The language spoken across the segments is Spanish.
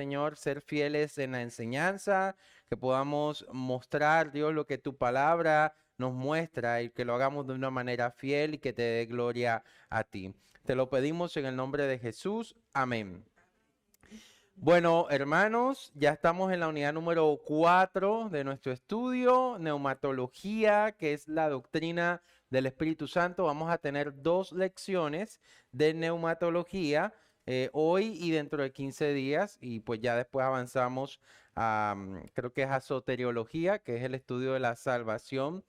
Señor, ser fieles en la enseñanza, que podamos mostrar, Dios, lo que tu palabra nos muestra y que lo hagamos de una manera fiel y que te dé gloria a ti. Te lo pedimos en el nombre de Jesús. Amén. Bueno, hermanos, ya estamos en la unidad número 4 de nuestro estudio, neumatología, que es la doctrina del Espíritu Santo. Vamos a tener 2 lecciones de neumatología hoy y dentro de 15 días, y pues ya después avanzamos a, creo que es a soteriología, que es el estudio de la salvación.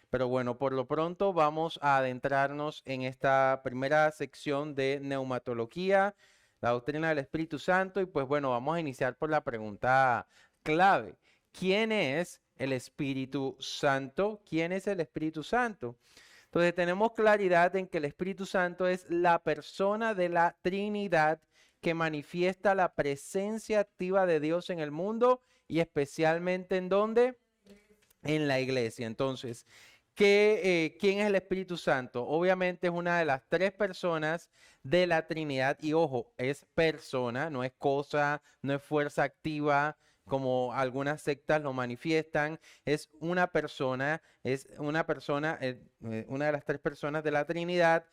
Pero bueno, por lo pronto vamos a adentrarnos en esta primera sección de neumatología, la doctrina del Espíritu Santo. Y pues bueno, vamos a iniciar por la pregunta clave. ¿Quién es el Espíritu Santo? ¿Quién es el Espíritu Santo? Entonces tenemos claridad en que el Espíritu Santo es la persona de la Trinidad que manifiesta la presencia activa de Dios en el mundo y especialmente ¿en dónde? En la iglesia. Entonces, ¿quién es el Espíritu Santo? Obviamente es una de las 3 personas de la Trinidad y ojo, es persona, no es cosa, no es fuerza activa como algunas sectas lo manifiestan, es una persona, una de las 3 personas de la Trinidad,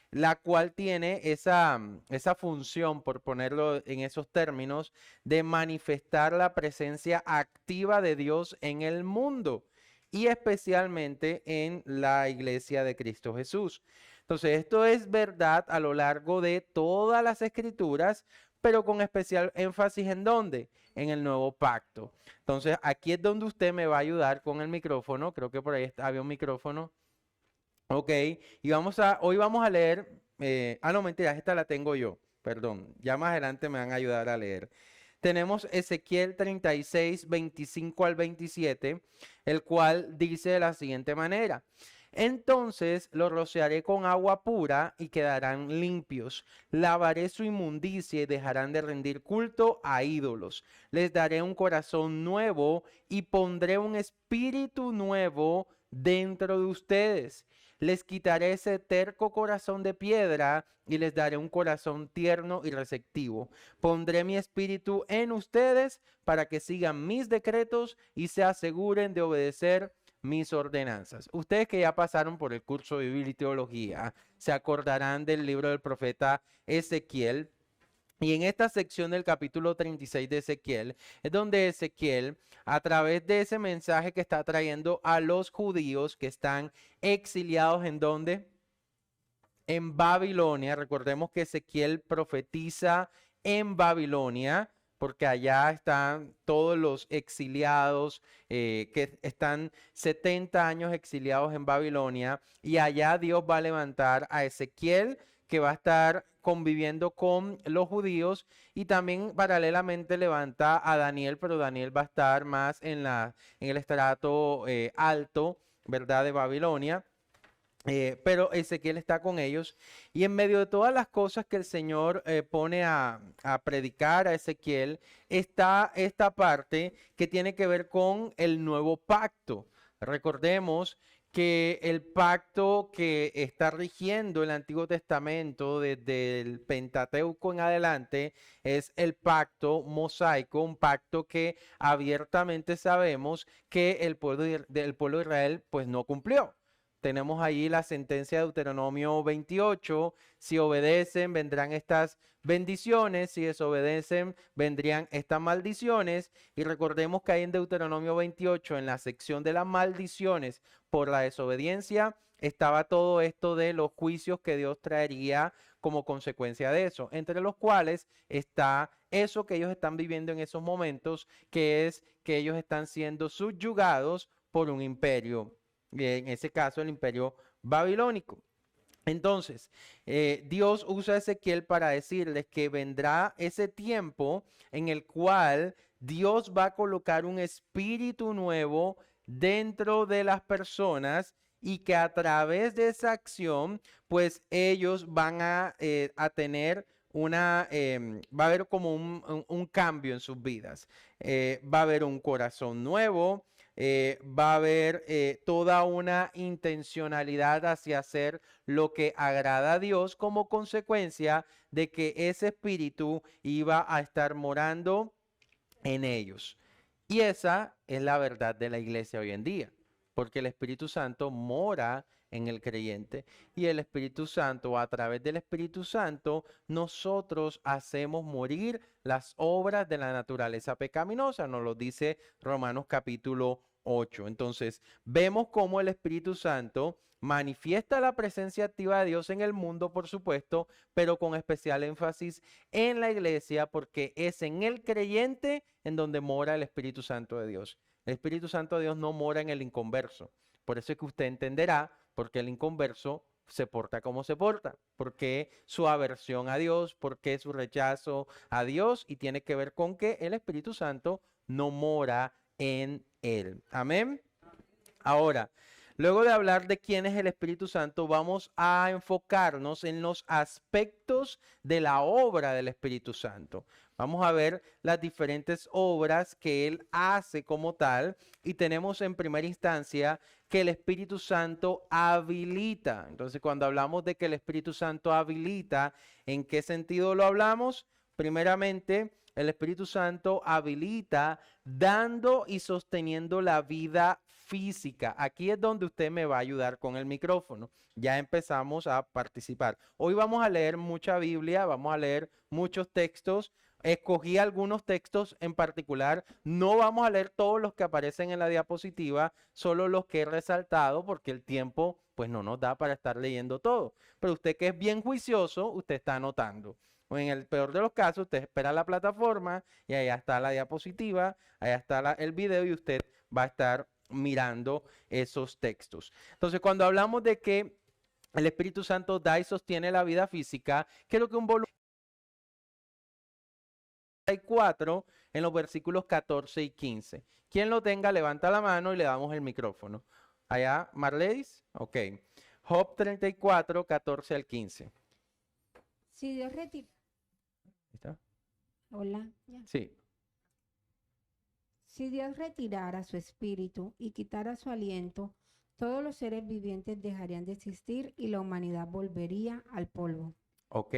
la cual tiene esa función, por ponerlo en esos términos, de manifestar la presencia activa de Dios en el mundo y especialmente en la iglesia de Cristo Jesús. Entonces, esto es verdad a lo largo de todas las escrituras, pero con especial énfasis ¿en dónde? En el nuevo pacto. Entonces, aquí es donde usted me va a ayudar con el micrófono. Creo que por ahí había un micrófono. Ok, y hoy vamos a leer, no, mentira, esta la tengo yo, perdón, ya más adelante me van a ayudar a leer. Tenemos Ezequiel 36, 25 al 27, el cual dice de la siguiente manera: entonces los rociaré con agua pura y quedarán limpios. Lavaré su inmundicia y dejarán de rendir culto a ídolos. Les daré un corazón nuevo y pondré un espíritu nuevo dentro de ustedes. Les quitaré ese terco corazón de piedra y les daré un corazón tierno y receptivo. Pondré mi espíritu en ustedes para que sigan mis decretos y se aseguren de obedecer mis ordenanzas. Ustedes que ya pasaron por el curso de Biblia y Teología se acordarán del libro del profeta Ezequiel. Y en esta sección del capítulo 36 de Ezequiel es donde Ezequiel, a través de ese mensaje que está trayendo a los judíos que están exiliados ¿en dónde? En Babilonia. Recordemos que Ezequiel profetiza en Babilonia, porque allá están todos los exiliados que están 70 años exiliados en Babilonia, y allá Dios va a levantar a Ezequiel, que va a estar conviviendo con los judíos, y también paralelamente levanta a Daniel, pero Daniel va a estar más en el estrato alto, ¿verdad? De Babilonia. Pero Ezequiel está con ellos, y en medio de todas las cosas que el Señor pone a predicar a Ezequiel, está esta parte que tiene que ver con el nuevo pacto. Recordemos que el pacto que está rigiendo el Antiguo Testamento desde el Pentateuco en adelante es el pacto mosaico, un pacto que abiertamente sabemos que el pueblo de Israel pues no cumplió. Tenemos ahí la sentencia de Deuteronomio 28, si obedecen vendrán estas bendiciones, si desobedecen vendrían estas maldiciones. Y recordemos que ahí en Deuteronomio 28, en la sección de las maldiciones por la desobediencia, estaba todo esto de los juicios que Dios traería como consecuencia de eso, entre los cuales está eso que ellos están viviendo en esos momentos, que es que ellos están siendo subyugados por un imperio, en ese caso el imperio babilónico. Entonces, Dios usa a Ezequiel para decirles que vendrá ese tiempo en el cual Dios va a colocar un espíritu nuevo dentro de las personas, y que a través de esa acción, pues ellos van a tener va a haber como un cambio en sus vidas. Va a haber un corazón nuevo, va a haber toda una intencionalidad hacia hacer lo que agrada a Dios, como consecuencia de que ese espíritu iba a estar morando en ellos. Y esa es la verdad de la iglesia hoy en día, porque el Espíritu Santo mora en el creyente y el Espíritu Santo, a través del Espíritu Santo, nosotros hacemos morir las obras de la naturaleza pecaminosa, nos lo dice Romanos capítulo 8. Entonces, vemos cómo el Espíritu Santo manifiesta la presencia activa de Dios en el mundo, por supuesto, pero con especial énfasis en la iglesia, porque es en el creyente en donde mora el Espíritu Santo de Dios. El Espíritu Santo de Dios no mora en el inconverso. Por eso es que usted entenderá por qué el inconverso se porta como se porta, porque su aversión a Dios, porque su rechazo a Dios, y tiene que ver con que el Espíritu Santo no mora en él. Amén. Ahora, luego de hablar de quién es el Espíritu Santo, vamos a enfocarnos en los aspectos de la obra del Espíritu Santo. Vamos a ver las diferentes obras que Él hace como tal, y tenemos en primera instancia que el Espíritu Santo habilita. Entonces, cuando hablamos de que el Espíritu Santo habilita, ¿en qué sentido lo hablamos? Primeramente, el Espíritu Santo habilita dando y sosteniendo la vida física. Aquí es donde usted me va a ayudar con el micrófono. Ya empezamos a participar. Hoy vamos a leer mucha Biblia, vamos a leer muchos textos. Escogí algunos textos en particular. No vamos a leer todos los que aparecen en la diapositiva, solo los que he resaltado porque el tiempo pues no nos da para estar leyendo todo. Pero usted que es bien juicioso, usted está anotando. O en el peor de los casos, usted espera la plataforma y allá está la diapositiva, allá está el video y usted va a estar mirando esos textos. Entonces, cuando hablamos de que el Espíritu Santo da y sostiene la vida física, quiero que un volumen 4 en los versículos 14 y 15. Quien lo tenga, levanta la mano y le damos el micrófono. Allá, Marleis, ok. Job 34, 14 al 15. Si Dios retira. ¿Está? Hola. Ya. Sí. Si Dios retirara su espíritu y quitara su aliento, todos los seres vivientes dejarían de existir y la humanidad volvería al polvo. Ok,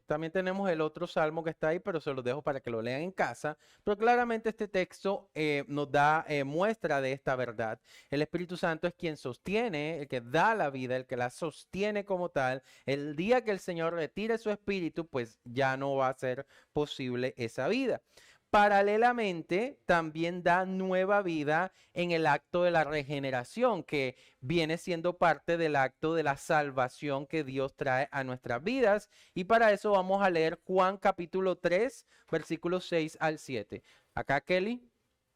también tenemos el otro salmo que está ahí, pero se los dejo para que lo lean en casa. Pero claramente este texto nos da muestra de esta verdad. El Espíritu Santo es quien sostiene, el que da la vida, el que la sostiene como tal. El día que el Señor retire su espíritu, pues ya no va a ser posible esa vida. Paralelamente, también da nueva vida en el acto de la regeneración, que viene siendo parte del acto de la salvación que Dios trae a nuestras vidas. Y para eso vamos a leer Juan capítulo 3, versículos 6 al 7. Acá, Kelly.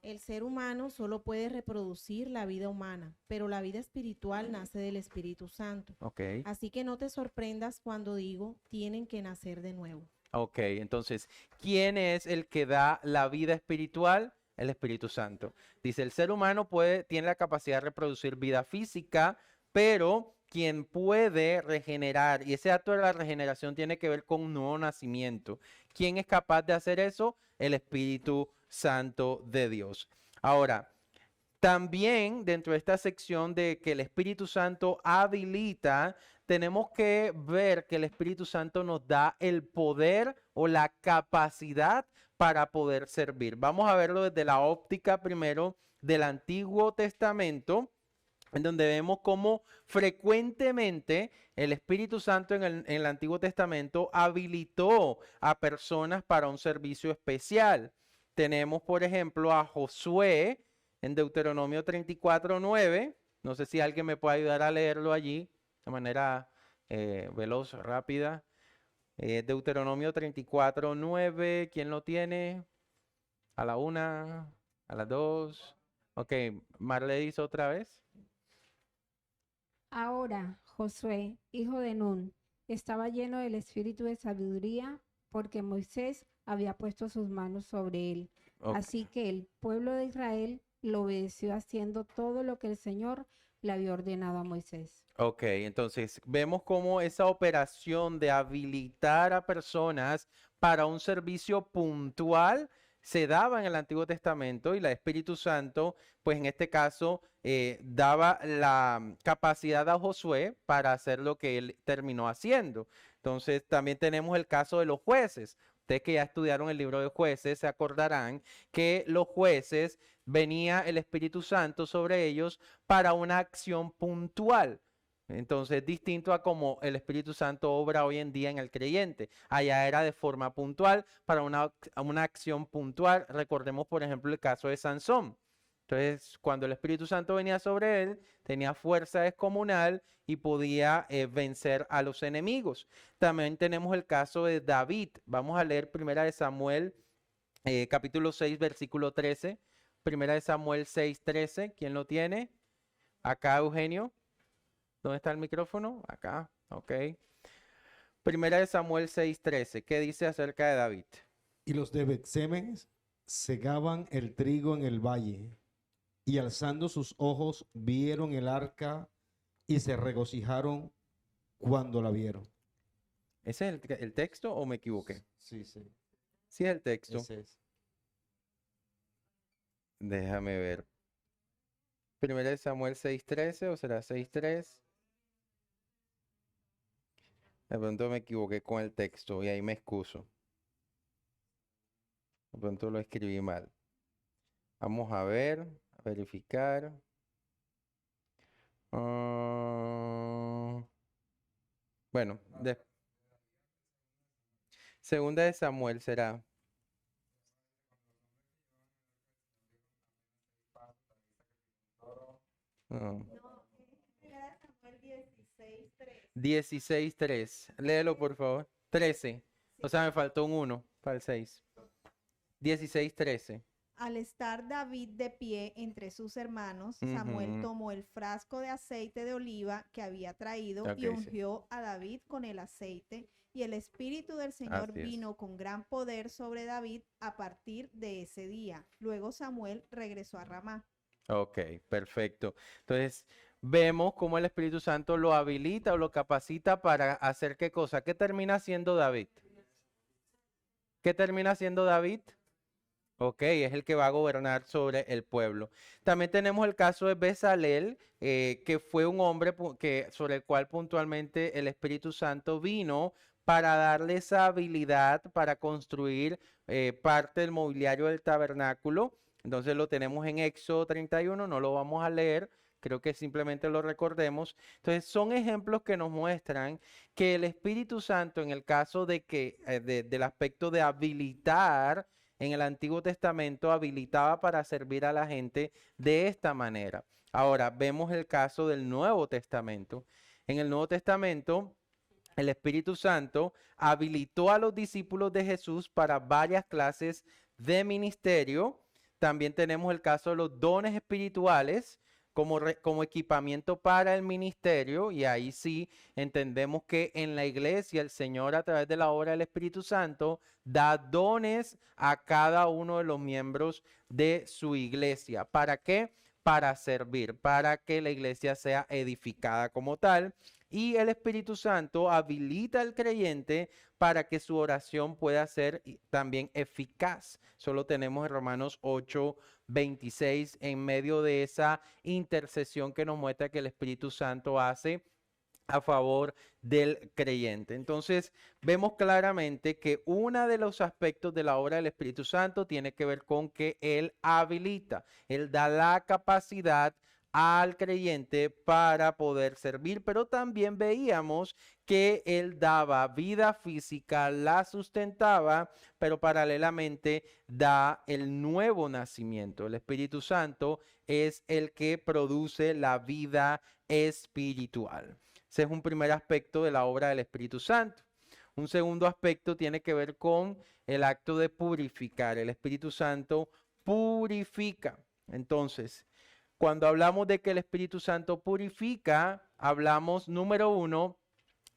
El ser humano solo puede reproducir la vida humana, pero la vida espiritual nace del Espíritu Santo. Ok. Así que no te sorprendas cuando digo, tienen que nacer de nuevo. Ok, entonces, ¿quién es el que da la vida espiritual? El Espíritu Santo. Dice, el ser humano tiene la capacidad de reproducir vida física, pero quien puede regenerar, y ese acto de la regeneración tiene que ver con un nuevo nacimiento. ¿Quién es capaz de hacer eso? El Espíritu Santo de Dios. Ahora, también dentro de esta sección de que el Espíritu Santo habilita, tenemos que ver que el Espíritu Santo nos da el poder o la capacidad para poder servir. Vamos a verlo desde la óptica primero del Antiguo Testamento, en donde vemos cómo frecuentemente el Espíritu Santo en el Antiguo Testamento habilitó a personas para un servicio especial. Tenemos, por ejemplo, a Josué en Deuteronomio 34:9. No sé si alguien me puede ayudar a leerlo allí de manera veloz, rápida. Deuteronomio 34:9. ¿Quién lo tiene? A la 1, a las 2. Ok, Marleis otra vez. Ahora, Josué, hijo de Nun, estaba lleno del espíritu de sabiduría porque Moisés había puesto sus manos sobre él. Ok. Así que el pueblo de Israel lo obedeció haciendo todo lo que el Señor le había ordenado a Moisés. Ok, entonces vemos cómo esa operación de habilitar a personas para un servicio puntual se daba en el Antiguo Testamento y el Espíritu Santo, pues en este caso, daba la capacidad a Josué para hacer lo que él terminó haciendo. Entonces también tenemos el caso de los jueces. Ustedes que ya estudiaron el libro de Jueces se acordarán que los jueces venía el Espíritu Santo sobre ellos para una acción puntual. Entonces, distinto a como el Espíritu Santo obra hoy en día en el creyente. Allá era de forma puntual, para una acción puntual. Recordemos, por ejemplo, el caso de Sansón. Entonces, cuando el Espíritu Santo venía sobre él, tenía fuerza descomunal y podía vencer a los enemigos. También tenemos el caso de David. Vamos a leer Primera de Samuel, capítulo 6, versículo 13. Primera de Samuel 6, 13. ¿Quién lo tiene? Acá, Eugenio. ¿Dónde está el micrófono? Acá, ok. Primera de Samuel 6, 13. ¿Qué dice acerca de David? Y los de Bet-Semes segaban el trigo en el valle, y alzando sus ojos vieron el arca y se regocijaron cuando la vieron. ¿Ese es el texto o me equivoqué? Sí, sí. Sí es el texto. Ese es. Déjame ver. Primera de Samuel 6:13 o será 6:3. De pronto me equivoqué con el texto y ahí me excuso. De pronto lo escribí mal. Vamos a ver, a verificar. Bueno, segunda de Samuel será. No. 16:3. Léelo, por favor. 13. O sea, me faltó un 1 para el 6. 16:13. Al estar David de pie entre sus hermanos, Samuel Ujú. tomó el frasco de aceite de oliva que había traído Ok, y sí. ungió a David con el aceite, y el Espíritu del Señor Así es. vino con gran poder sobre David a partir de ese día. Luego Samuel regresó a Ramá. Ok, perfecto. Entonces, vemos cómo el Espíritu Santo lo habilita o lo capacita para hacer qué cosa. ¿Qué termina haciendo David? ¿Qué termina haciendo David? Ok, es el que va a gobernar sobre el pueblo. También tenemos el caso de Bezalel, que fue un hombre sobre el cual puntualmente el Espíritu Santo vino para darle esa habilidad para construir parte del mobiliario del tabernáculo. Entonces lo tenemos en Éxodo 31, no lo vamos a leer, creo que simplemente lo recordemos. Entonces son ejemplos que nos muestran que el Espíritu Santo, en el caso de que, del aspecto de habilitar, en el Antiguo Testamento habilitaba para servir a la gente de esta manera. Ahora, vemos el caso del Nuevo Testamento. En el Nuevo Testamento, el Espíritu Santo habilitó a los discípulos de Jesús para varias clases de ministerio. También tenemos el caso de los dones espirituales como equipamiento para el ministerio, y ahí sí entendemos que en la iglesia el Señor, a través de la obra del Espíritu Santo, da dones a cada uno de los miembros de su iglesia. ¿Para qué? Para servir, para que la iglesia sea edificada como tal. Y el Espíritu Santo habilita al creyente para que su oración pueda ser también eficaz. Solo tenemos en Romanos 8:26 en medio de esa intercesión que nos muestra que el Espíritu Santo hace a favor del creyente. Entonces, vemos claramente que uno de los aspectos de la obra del Espíritu Santo tiene que ver con que Él habilita, Él da la capacidad al creyente para poder servir, pero también veíamos que Él daba vida física, la sustentaba, pero paralelamente da el nuevo nacimiento. El Espíritu Santo es el que produce la vida espiritual. Ese es un primer aspecto de la obra del Espíritu Santo. Un segundo aspecto tiene que ver con el acto de purificar. El Espíritu Santo purifica. Entonces, cuando hablamos de que el Espíritu Santo purifica, hablamos, número uno,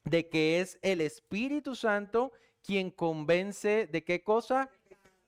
de que es el Espíritu Santo quien convence de qué cosa?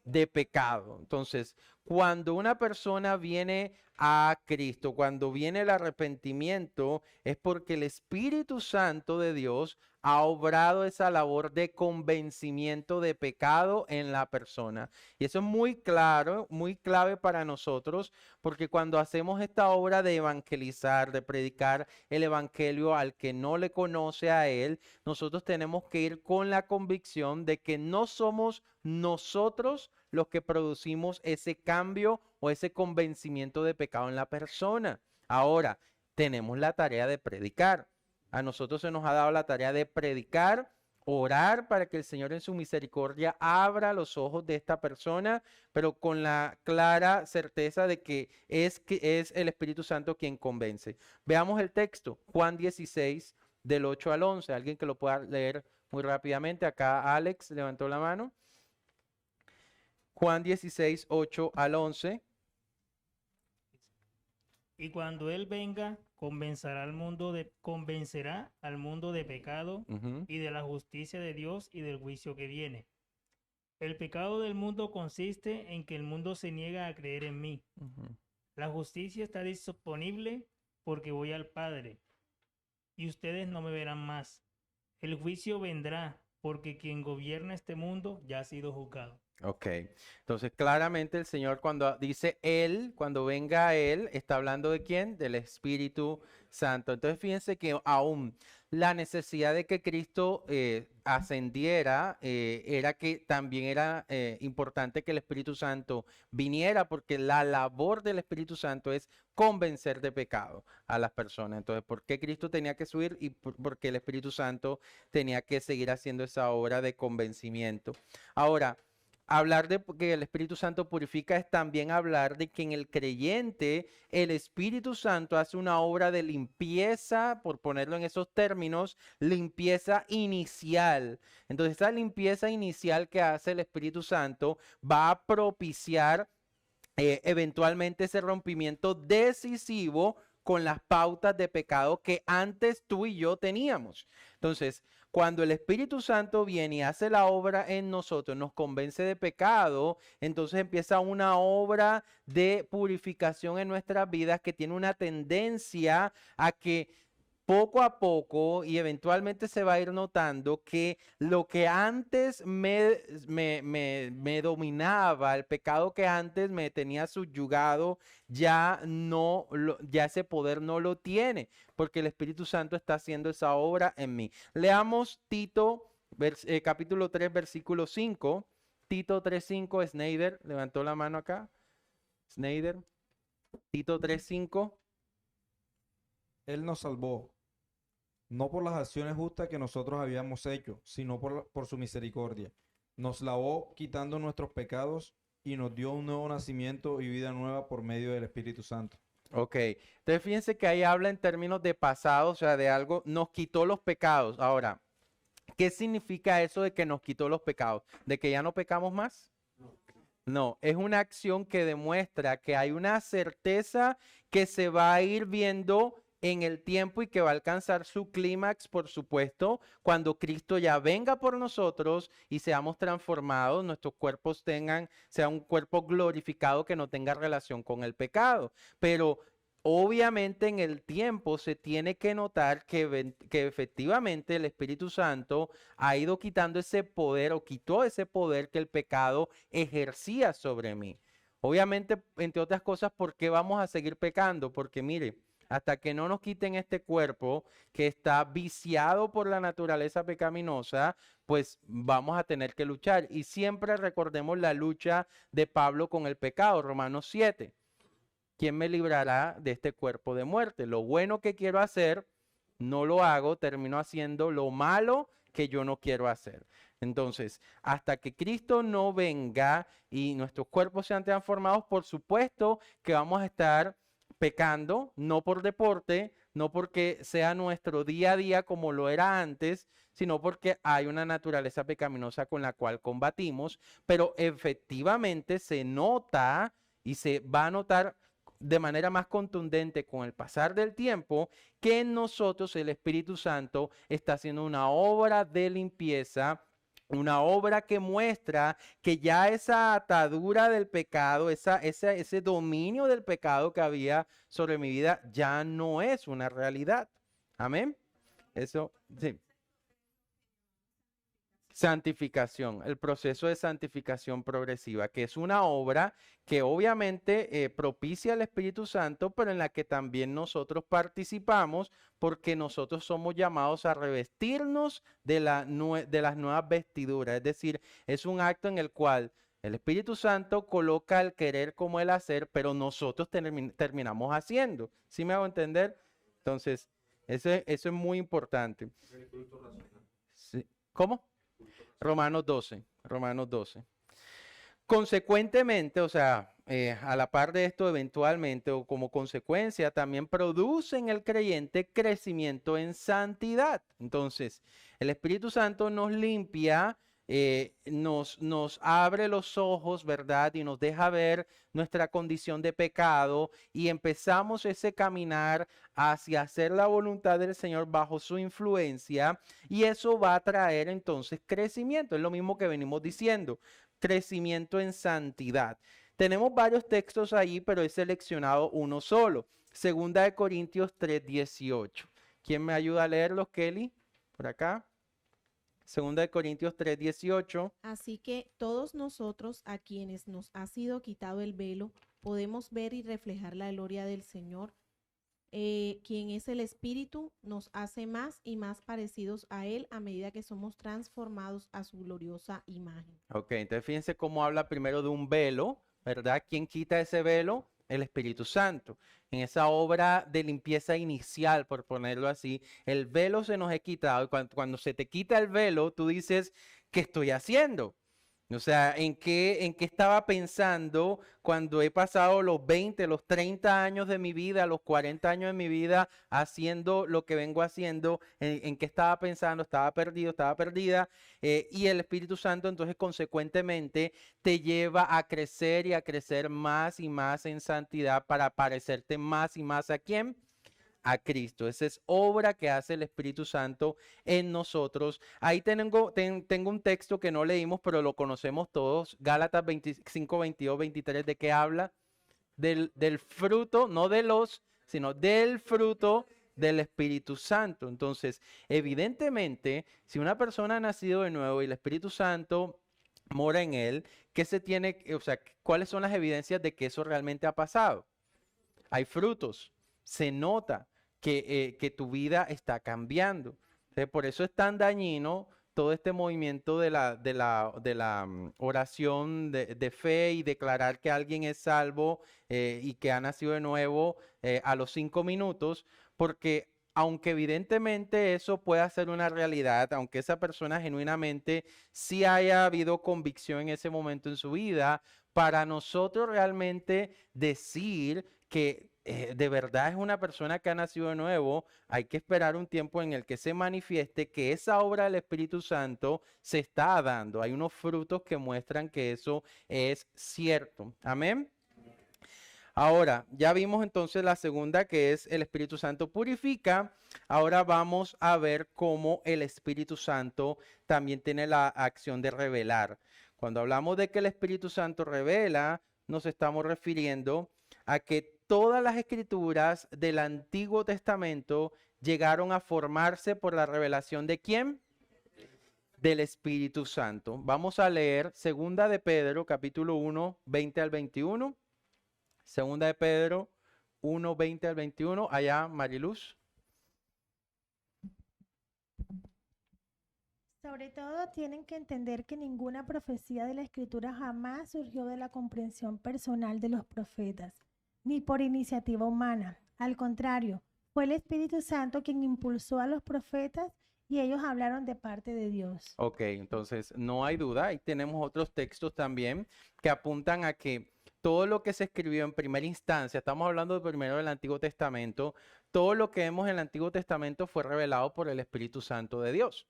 De pecado. Entonces, cuando una persona viene a Cristo, cuando viene el arrepentimiento, es porque el Espíritu Santo de Dios ha obrado esa labor de convencimiento de pecado en la persona. Y eso es muy claro, muy clave para nosotros, porque cuando hacemos esta obra de evangelizar, de predicar el evangelio al que no le conoce a él, nosotros tenemos que ir con la convicción de que no somos nosotros los que producimos ese cambio o ese convencimiento de pecado en la persona. Ahora, tenemos la tarea de predicar. A nosotros se nos ha dado la tarea de predicar, orar para que el Señor en su misericordia abra los ojos de esta persona, pero con la clara certeza de que es el Espíritu Santo quien convence. Veamos el texto, Juan 16, del 8 al 11. Alguien que lo pueda leer muy rápidamente. Acá Alex levantó la mano. Juan 16, 8 al 11. Y cuando Él venga, convencerá al mundo de pecado Ujú, y de la justicia de Dios y del juicio que viene. El pecado del mundo consiste en que el mundo se niega a creer en mí. ujú. La justicia está disponible porque voy al Padre, y ustedes no me verán más. El juicio vendrá porque quien gobierna este mundo ya ha sido juzgado. Ok, entonces claramente el Señor cuando dice Él, cuando venga Él, está hablando ¿de quién? Del Espíritu Santo. Entonces fíjense que aún la necesidad de que Cristo ascendiera era que también era importante que el Espíritu Santo viniera, porque la labor del Espíritu Santo es convencer de pecado a las personas. Entonces, ¿por qué Cristo tenía que subir? Y porque el Espíritu Santo tenía que seguir haciendo esa obra de convencimiento. Ahora, hablar de que el Espíritu Santo purifica es también hablar de que en el creyente el Espíritu Santo hace una obra de limpieza, por ponerlo en esos términos, limpieza inicial. Entonces, esa limpieza inicial que hace el Espíritu Santo va a propiciar eventualmente ese rompimiento decisivo con las pautas de pecado que antes tú y yo teníamos. Entonces, cuando el Espíritu Santo viene y hace la obra en nosotros, nos convence de pecado, entonces empieza una obra de purificación en nuestras vidas que tiene una tendencia a que poco a poco y eventualmente se va a ir notando que lo que antes me dominaba, el pecado que antes me tenía subyugado, ya no, ya ese poder no lo tiene, porque el Espíritu Santo está haciendo esa obra en mí. Leamos Tito, capítulo 3, versículo 5. Tito 3:5, Snyder, levantó la mano acá. Snyder, Tito 3:5. Él nos salvó, no por las acciones justas que nosotros habíamos hecho, sino por su misericordia. Nos lavó quitando nuestros pecados y nos dio un nuevo nacimiento y vida nueva por medio del Espíritu Santo. Ok, entonces fíjense que ahí habla en términos de pasado, o sea, de algo, nos quitó los pecados. Ahora, ¿qué significa eso de que nos quitó los pecados? ¿De que ya no pecamos más? No, es una acción que demuestra que hay una certeza que se va a ir viendo en el tiempo y que va a alcanzar su clímax, por supuesto, cuando Cristo ya venga por nosotros y seamos transformados, nuestros cuerpos sea un cuerpo glorificado que no tenga relación con el pecado. Pero obviamente en el tiempo se tiene que notar que efectivamente el Espíritu Santo ha ido quitando ese poder o quitó ese poder que el pecado ejercía sobre mí. Obviamente, entre otras cosas, ¿por qué vamos a seguir pecando? Porque mire, hasta que no nos quiten este cuerpo que está viciado por la naturaleza pecaminosa, pues vamos a tener que luchar. Y siempre recordemos la lucha de Pablo con el pecado, Romanos 7. ¿Quién me librará de este cuerpo de muerte? Lo bueno que quiero hacer, no lo hago, termino haciendo lo malo que yo no quiero hacer. Entonces, hasta que Cristo no venga y nuestros cuerpos sean transformados, por supuesto que vamos a estar pecando, no por deporte, no porque sea nuestro día a día como lo era antes, sino porque hay una naturaleza pecaminosa con la cual combatimos, pero efectivamente se nota y se va a notar de manera más contundente con el pasar del tiempo que en nosotros el Espíritu Santo está haciendo una obra de limpieza, una obra que muestra que ya esa atadura del pecado, ese dominio del pecado que había sobre mi vida ya no es una realidad. Amén. Eso, sí. Santificación, el proceso de santificación progresiva, que es una obra que obviamente propicia el Espíritu Santo, pero en la que también nosotros participamos porque nosotros somos llamados a revestirnos de las nuevas vestiduras. Es decir, es un acto en el cual el Espíritu Santo coloca el querer como el hacer, pero nosotros terminamos haciendo. ¿Sí me hago entender? Entonces, eso es muy importante. Sí. ¿Cómo? Romanos 12, Romanos 12. Consecuentemente, o sea, a la par de esto, eventualmente o como consecuencia, también produce en el creyente crecimiento en santidad. Entonces, el Espíritu Santo nos limpia, nos abre los ojos, ¿verdad? Y nos deja ver nuestra condición de pecado y empezamos ese caminar hacia hacer la voluntad del Señor bajo su influencia y eso va a traer entonces crecimiento. Es lo mismo que venimos diciendo, crecimiento en santidad. Tenemos varios textos ahí, pero he seleccionado uno solo. Segunda de Corintios 3:18. ¿Quién me ayuda a leerlos, Kelly? Por acá. Segunda de Corintios 3:18. Así que todos nosotros, a quienes nos ha sido quitado el velo, podemos ver y reflejar la gloria del Señor. Quien es el Espíritu, nos hace más y más parecidos a Él a medida que somos transformados a su gloriosa imagen. Ok, entonces fíjense cómo habla primero de un velo, ¿verdad? ¿Quién quita ese velo? El Espíritu Santo. En esa obra de limpieza inicial, por ponerlo así, el velo se nos ha quitado. Y cuando se te quita el velo, tú dices, ¿qué estoy haciendo? O sea, ¿en qué estaba pensando cuando he pasado los 20, los 30 años de mi vida, los 40 años de mi vida haciendo lo que vengo haciendo? ¿En qué estaba pensando? Estaba perdido, estaba perdida. Y el Espíritu Santo entonces consecuentemente te lleva a crecer y a crecer más y más en santidad para parecerte más y más ¿a quién? A Cristo. Esa es obra que hace el Espíritu Santo en nosotros. Ahí tengo un texto que no leímos, pero lo conocemos todos. Gálatas 25, 22, 23. ¿De qué habla? Del fruto, no de los, sino del fruto del Espíritu Santo. Entonces, evidentemente, si una persona ha nacido de nuevo y el Espíritu Santo mora en él, ¿qué se tiene, o sea, cuáles son las evidencias de que eso realmente ha pasado? Hay frutos. Se nota que tu vida está cambiando. Por eso es tan dañino todo este movimiento de la oración de fe y declarar que alguien es salvo y que ha nacido de nuevo a los 5 minutos, porque aunque evidentemente eso pueda ser una realidad, aunque esa persona genuinamente sí haya habido convicción en ese momento en su vida, para nosotros realmente decir que de verdad es una persona que ha nacido de nuevo, hay que esperar un tiempo en el que se manifieste que esa obra del Espíritu Santo se está dando. Hay unos frutos que muestran que eso es cierto. Amén. Ahora, ya vimos entonces la segunda, que es el Espíritu Santo purifica. Ahora vamos a ver cómo el Espíritu Santo también tiene la acción de revelar. Cuando hablamos de que el Espíritu Santo revela, nos estamos refiriendo a que todas las escrituras del Antiguo Testamento llegaron a formarse por la revelación ¿de quién? Del Espíritu Santo. Vamos a leer Segunda de Pedro, capítulo 1, 20 al 21. Segunda de Pedro 1, 20 al 21. Allá, Mariluz. Sobre todo tienen que entender que ninguna profecía de la Escritura jamás surgió de la comprensión personal de los profetas, ni por iniciativa humana. Al contrario, fue el Espíritu Santo quien impulsó a los profetas y ellos hablaron de parte de Dios. Ok, entonces no hay duda. Ahí tenemos otros textos también que apuntan a que todo lo que se escribió en primera instancia, estamos hablando primero del Antiguo Testamento, todo lo que vemos en el Antiguo Testamento fue revelado por el Espíritu Santo de Dios.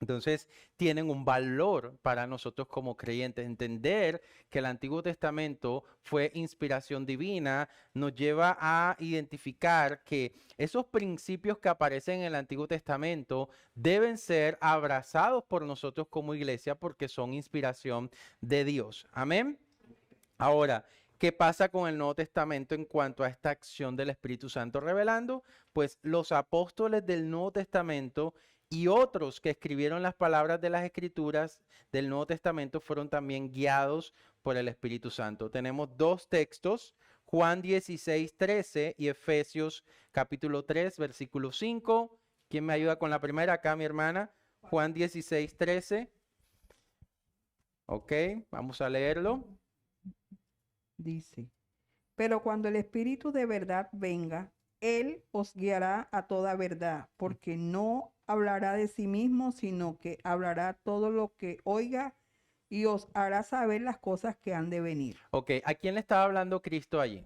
Entonces, tienen un valor para nosotros como creyentes. Entender que el Antiguo Testamento fue inspiración divina nos lleva a identificar que esos principios que aparecen en el Antiguo Testamento deben ser abrazados por nosotros como iglesia porque son inspiración de Dios. Amén. Ahora, ¿qué pasa con el Nuevo Testamento en cuanto a esta acción del Espíritu Santo revelando? Pues los apóstoles del Nuevo Testamento y otros que escribieron las palabras de las Escrituras del Nuevo Testamento fueron también guiados por el Espíritu Santo. Tenemos dos textos, Juan 16:13 y Efesios capítulo 3, versículo 5. ¿Quién me ayuda con la primera? Acá mi hermana. Juan 16:13. Ok, vamos a leerlo. Dice, pero cuando el Espíritu de verdad venga, Él os guiará a toda verdad, porque no hablará de sí mismo, sino que hablará todo lo que oiga y os hará saber las cosas que han de venir. Ok, ¿a quién le estaba hablando Cristo allí?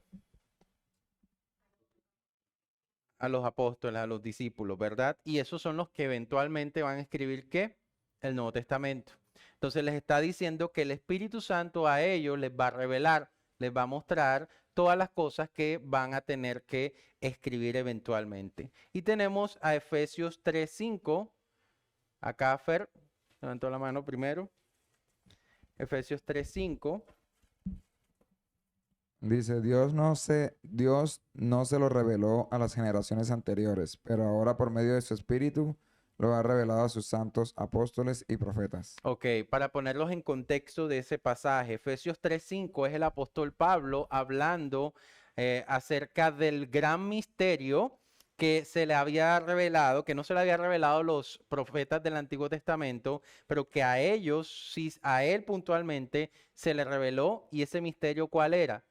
A los apóstoles, a los discípulos, ¿verdad? Y esos son los que eventualmente van a escribir ¿qué? El Nuevo Testamento. Entonces les está diciendo que el Espíritu Santo a ellos les va a revelar, les va a mostrar todas las cosas que van a tener que escribir eventualmente. Y tenemos a Efesios 3:5. Acá Fer levantó la mano primero. Efesios 3:5. Dice, Dios no se lo reveló a las generaciones anteriores, pero ahora por medio de su Espíritu lo ha revelado a sus santos apóstoles y profetas. Ok, para ponerlos en contexto de ese pasaje, Efesios 3:5 es el apóstol Pablo hablando acerca del gran misterio que se le había revelado, que no se le había revelado a los profetas del Antiguo Testamento, pero que a ellos, sí, a él puntualmente, se le reveló. ¿Y ese misterio cuál era?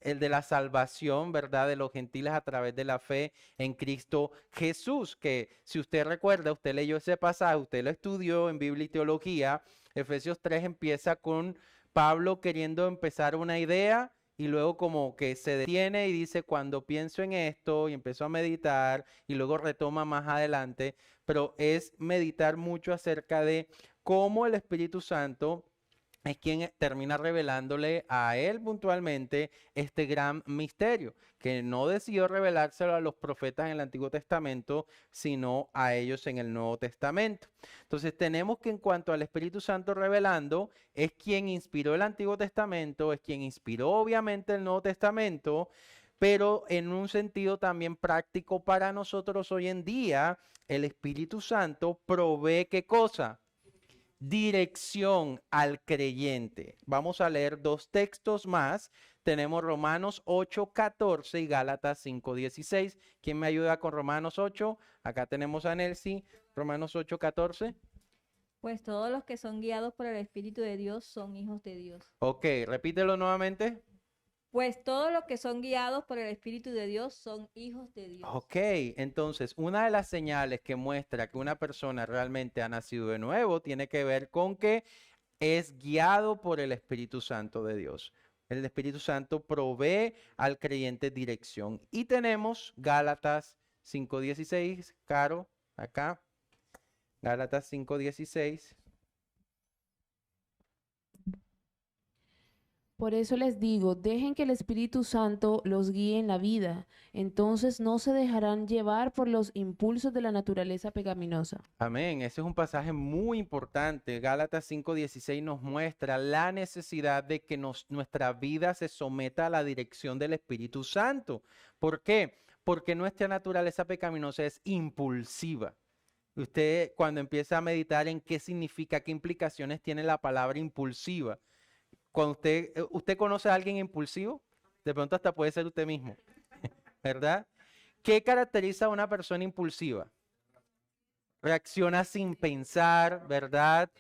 El de la salvación, ¿verdad? De los gentiles a través de la fe en Cristo Jesús, que si usted recuerda, usted leyó ese pasaje, usted lo estudió en Biblia y Teología. Efesios 3 empieza con Pablo queriendo empezar una idea y luego como que se detiene y dice, cuando pienso en esto, y empezó a meditar y luego retoma más adelante, pero es meditar mucho acerca de cómo el Espíritu Santo es quien termina revelándole a él puntualmente este gran misterio, que no decidió revelárselo a los profetas en el Antiguo Testamento, sino a ellos en el Nuevo Testamento. Entonces tenemos que en cuanto al Espíritu Santo revelando, es quien inspiró el Antiguo Testamento, es quien inspiró obviamente el Nuevo Testamento, pero en un sentido también práctico para nosotros hoy en día, el Espíritu Santo provee ¿qué cosa? Dirección al creyente. Vamos a leer dos textos más. Tenemos Romanos 8:14 y Gálatas 5:16. ¿Quién me ayuda con Romanos 8? Acá tenemos a Nelcy. Romanos 8:14. Pues todos los que son guiados por el Espíritu de Dios son hijos de Dios. Ok, repítelo nuevamente. Pues todos los que son guiados por el Espíritu de Dios son hijos de Dios. Ok, entonces una de las señales que muestra que una persona realmente ha nacido de nuevo tiene que ver con que es guiado por el Espíritu Santo de Dios. El Espíritu Santo provee al creyente dirección. Y tenemos Gálatas 5:16, Caro, acá. Gálatas 5:16. Por eso les digo, dejen que el Espíritu Santo los guíe en la vida, entonces no se dejarán llevar por los impulsos de la naturaleza pecaminosa. Amén. Ese es un pasaje muy importante. Gálatas 5:16 nos muestra la necesidad de que nuestra vida se someta a la dirección del Espíritu Santo. ¿Por qué? Porque nuestra naturaleza pecaminosa es impulsiva. Usted cuando empieza a meditar en qué significa, qué implicaciones tiene la palabra impulsiva. Cuando usted conoce a alguien impulsivo, de pronto hasta puede ser usted mismo, ¿verdad? ¿Qué caracteriza a una persona impulsiva? Reacciona sin pensar, ¿verdad?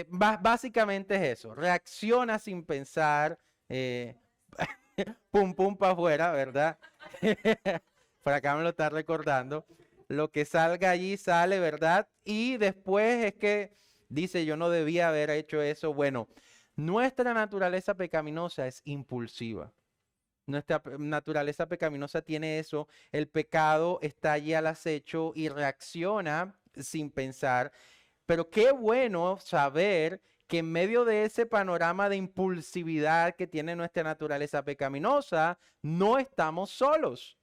Básicamente es eso, reacciona sin pensar, pum pum para afuera, ¿verdad? Por acá me lo está recordando. Lo que salga allí sale, ¿verdad? Y después es que dice, yo no debía haber hecho eso. Bueno, nuestra naturaleza pecaminosa es impulsiva. Nuestra naturaleza pecaminosa tiene eso. El pecado está allí al acecho y reacciona sin pensar. Pero qué bueno saber que en medio de ese panorama de impulsividad que tiene nuestra naturaleza pecaminosa, no estamos solos.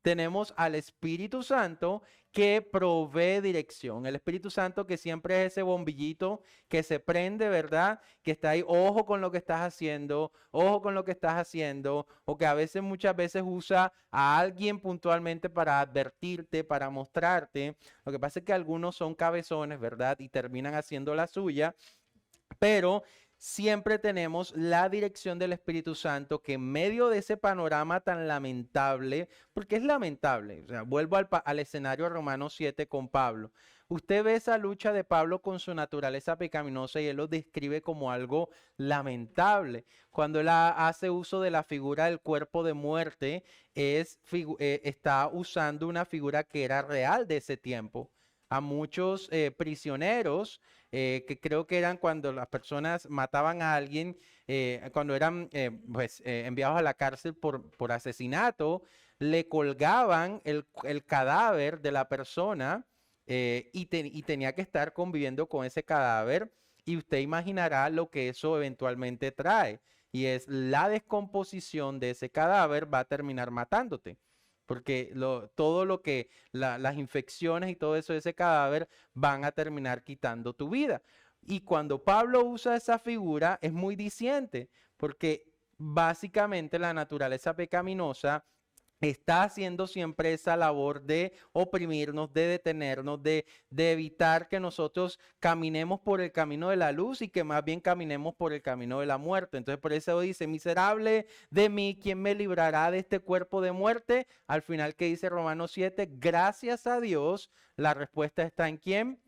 tenemos al Espíritu Santo que provee dirección. El Espíritu Santo que siempre es ese bombillito que se prende, ¿verdad? Que está ahí, ojo con lo que estás haciendo, ojo con lo que estás haciendo, o que a veces, muchas veces usa a alguien puntualmente para advertirte, para mostrarte. Lo que pasa es que algunos son cabezones, ¿verdad? Y terminan haciendo la suya, pero siempre tenemos la dirección del Espíritu Santo que en medio de ese panorama tan lamentable, porque es lamentable, o sea, vuelvo al escenario de Romanos 7 con Pablo. Usted ve esa lucha de Pablo con su naturaleza pecaminosa y él lo describe como algo lamentable. Cuando él hace uso de la figura del cuerpo de muerte, está usando una figura que era real de ese tiempo. A muchos prisioneros, que creo que eran cuando las personas mataban a alguien, cuando eran enviados a la cárcel por asesinato, le colgaban el cadáver de la persona y tenía que estar conviviendo con ese cadáver, y usted imaginará lo que eso eventualmente trae, y es la descomposición de ese cadáver va a terminar matándote. Porque todo lo que las infecciones y todo eso de ese cadáver van a terminar quitando tu vida. Y cuando Pablo usa esa figura es muy diciente, porque básicamente la naturaleza pecaminosa está haciendo siempre esa labor de oprimirnos, de detenernos, de evitar que nosotros caminemos por el camino de la luz y que más bien caminemos por el camino de la muerte. Entonces por eso dice, miserable de mí, ¿quién me librará de este cuerpo de muerte? Al final, ¿qué dice Romanos 7? Gracias a Dios, la respuesta está ¿en quién?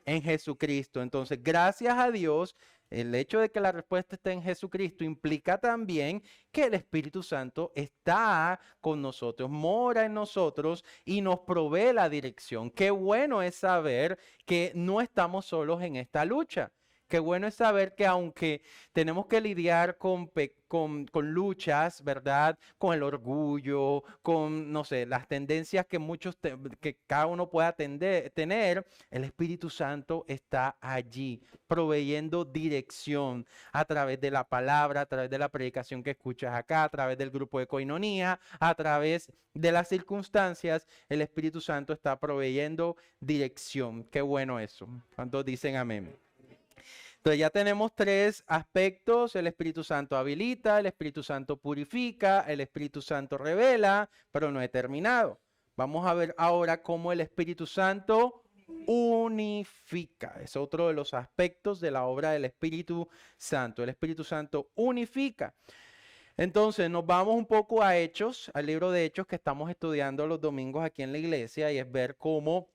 En Jesucristo. Entonces, gracias a Dios, el hecho de que la respuesta esté en Jesucristo implica también que el Espíritu Santo está con nosotros, mora en nosotros y nos provee la dirección. Qué bueno es saber que no estamos solos en esta lucha. Qué bueno es saber que aunque tenemos que lidiar con luchas, ¿verdad? Con el orgullo, con, no sé, las tendencias que que cada uno pueda tener, el Espíritu Santo está allí, proveyendo dirección a través de la palabra, a través de la predicación que escuchas acá, a través del grupo de coinonía, a través de las circunstancias. El Espíritu Santo está proveyendo dirección. Qué bueno eso. ¿Cuántos dicen amén? Entonces ya tenemos tres aspectos: el Espíritu Santo habilita, el Espíritu Santo purifica, el Espíritu Santo revela, pero no he terminado. Vamos a ver ahora cómo el Espíritu Santo unifica. Es otro de los aspectos de la obra del Espíritu Santo. El Espíritu Santo unifica. Entonces nos vamos un poco a Hechos, al libro de Hechos que estamos estudiando los domingos aquí en la iglesia, y es ver cómo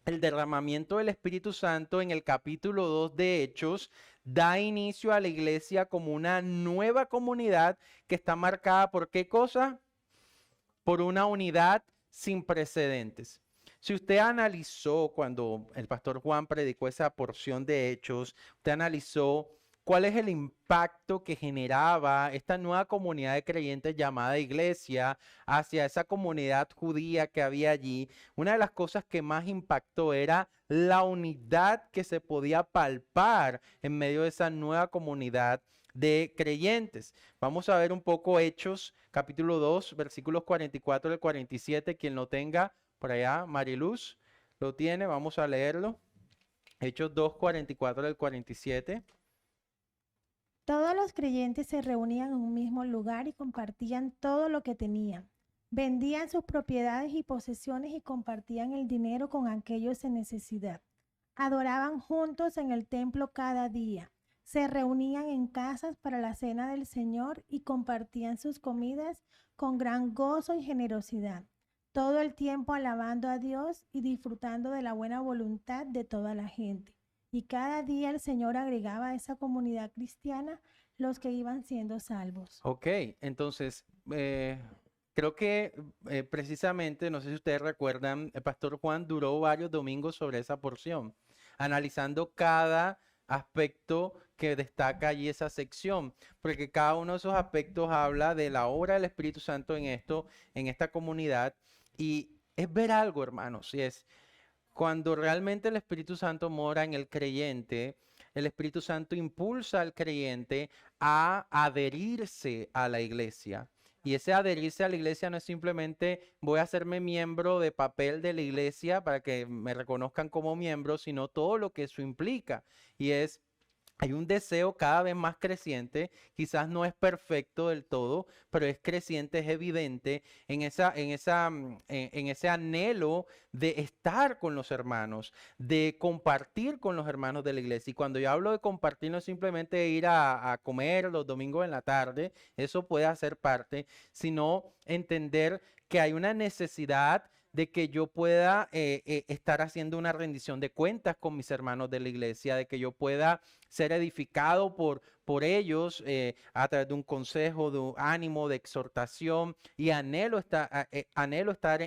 el derramamiento del Espíritu Santo en el capítulo 2 de Hechos da inicio a la iglesia como una nueva comunidad que está marcada por ¿qué cosa? Por una unidad sin precedentes. Si usted analizó cuando el pastor Juan predicó esa porción de Hechos, usted analizó cuál es el impacto que generaba esta nueva comunidad de creyentes llamada iglesia hacia esa comunidad judía que había allí. Una de las cosas que más impactó era la unidad que se podía palpar en medio de esa nueva comunidad de creyentes. Vamos a ver un poco Hechos, capítulo 2, versículos 44 al 47. Quien lo tenga por allá, Mariluz, lo tiene, vamos a leerlo. Hechos 2, 44 al 47. Todos los creyentes se reunían en un mismo lugar y compartían todo lo que tenían. Vendían sus propiedades y posesiones y compartían el dinero con aquellos en necesidad. Adoraban juntos en el templo cada día. Se reunían en casas para la cena del Señor y compartían sus comidas con gran gozo y generosidad, todo el tiempo alabando a Dios y disfrutando de la buena voluntad de toda la gente. Y cada día el Señor agregaba a esa comunidad cristiana los que iban siendo salvos. Ok, entonces creo que precisamente, no sé si ustedes recuerdan, el pastor Juan duró varios domingos sobre esa porción, analizando cada aspecto que destaca allí esa sección, porque cada uno de esos aspectos habla de la obra del Espíritu Santo en esta comunidad, y es ver algo, hermanos, y es cuando realmente el Espíritu Santo mora en el creyente, el Espíritu Santo impulsa al creyente a adherirse a la iglesia. Y ese adherirse a la iglesia no es simplemente voy a hacerme miembro de papel de la iglesia para que me reconozcan como miembro, sino todo lo que eso implica. Y hay un deseo cada vez más creciente, quizás no es perfecto del todo, pero es creciente, es evidente en ese anhelo de estar con los hermanos, de compartir con los hermanos de la iglesia. Y cuando yo hablo de compartir, no es simplemente ir a comer los domingos en la tarde, eso puede hacer parte, sino entender que hay una necesidad de que yo pueda estar haciendo una rendición de cuentas con mis hermanos de la iglesia, de que yo pueda ser edificado por ellos a través de un consejo, de un ánimo, de exhortación, y anhelo estar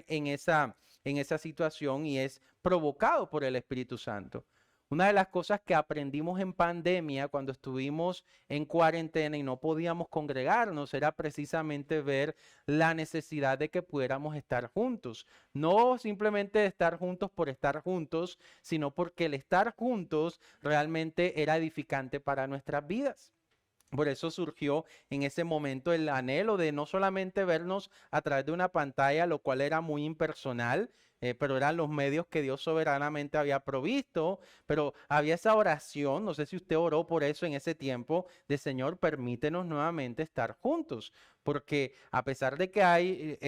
en esa situación, y es provocado por el Espíritu Santo. Una de las cosas que aprendimos en pandemia cuando estuvimos en cuarentena y no podíamos congregarnos era precisamente ver la necesidad de que pudiéramos estar juntos. No simplemente estar juntos por estar juntos, sino porque el estar juntos realmente era edificante para nuestras vidas. Por eso surgió en ese momento el anhelo de no solamente vernos a través de una pantalla, lo cual era muy impersonal, pero eran los medios que Dios soberanamente había provisto, pero había esa oración, no sé si usted oró por eso en ese tiempo, de Señor, permítenos nuevamente estar juntos, porque a pesar de que hay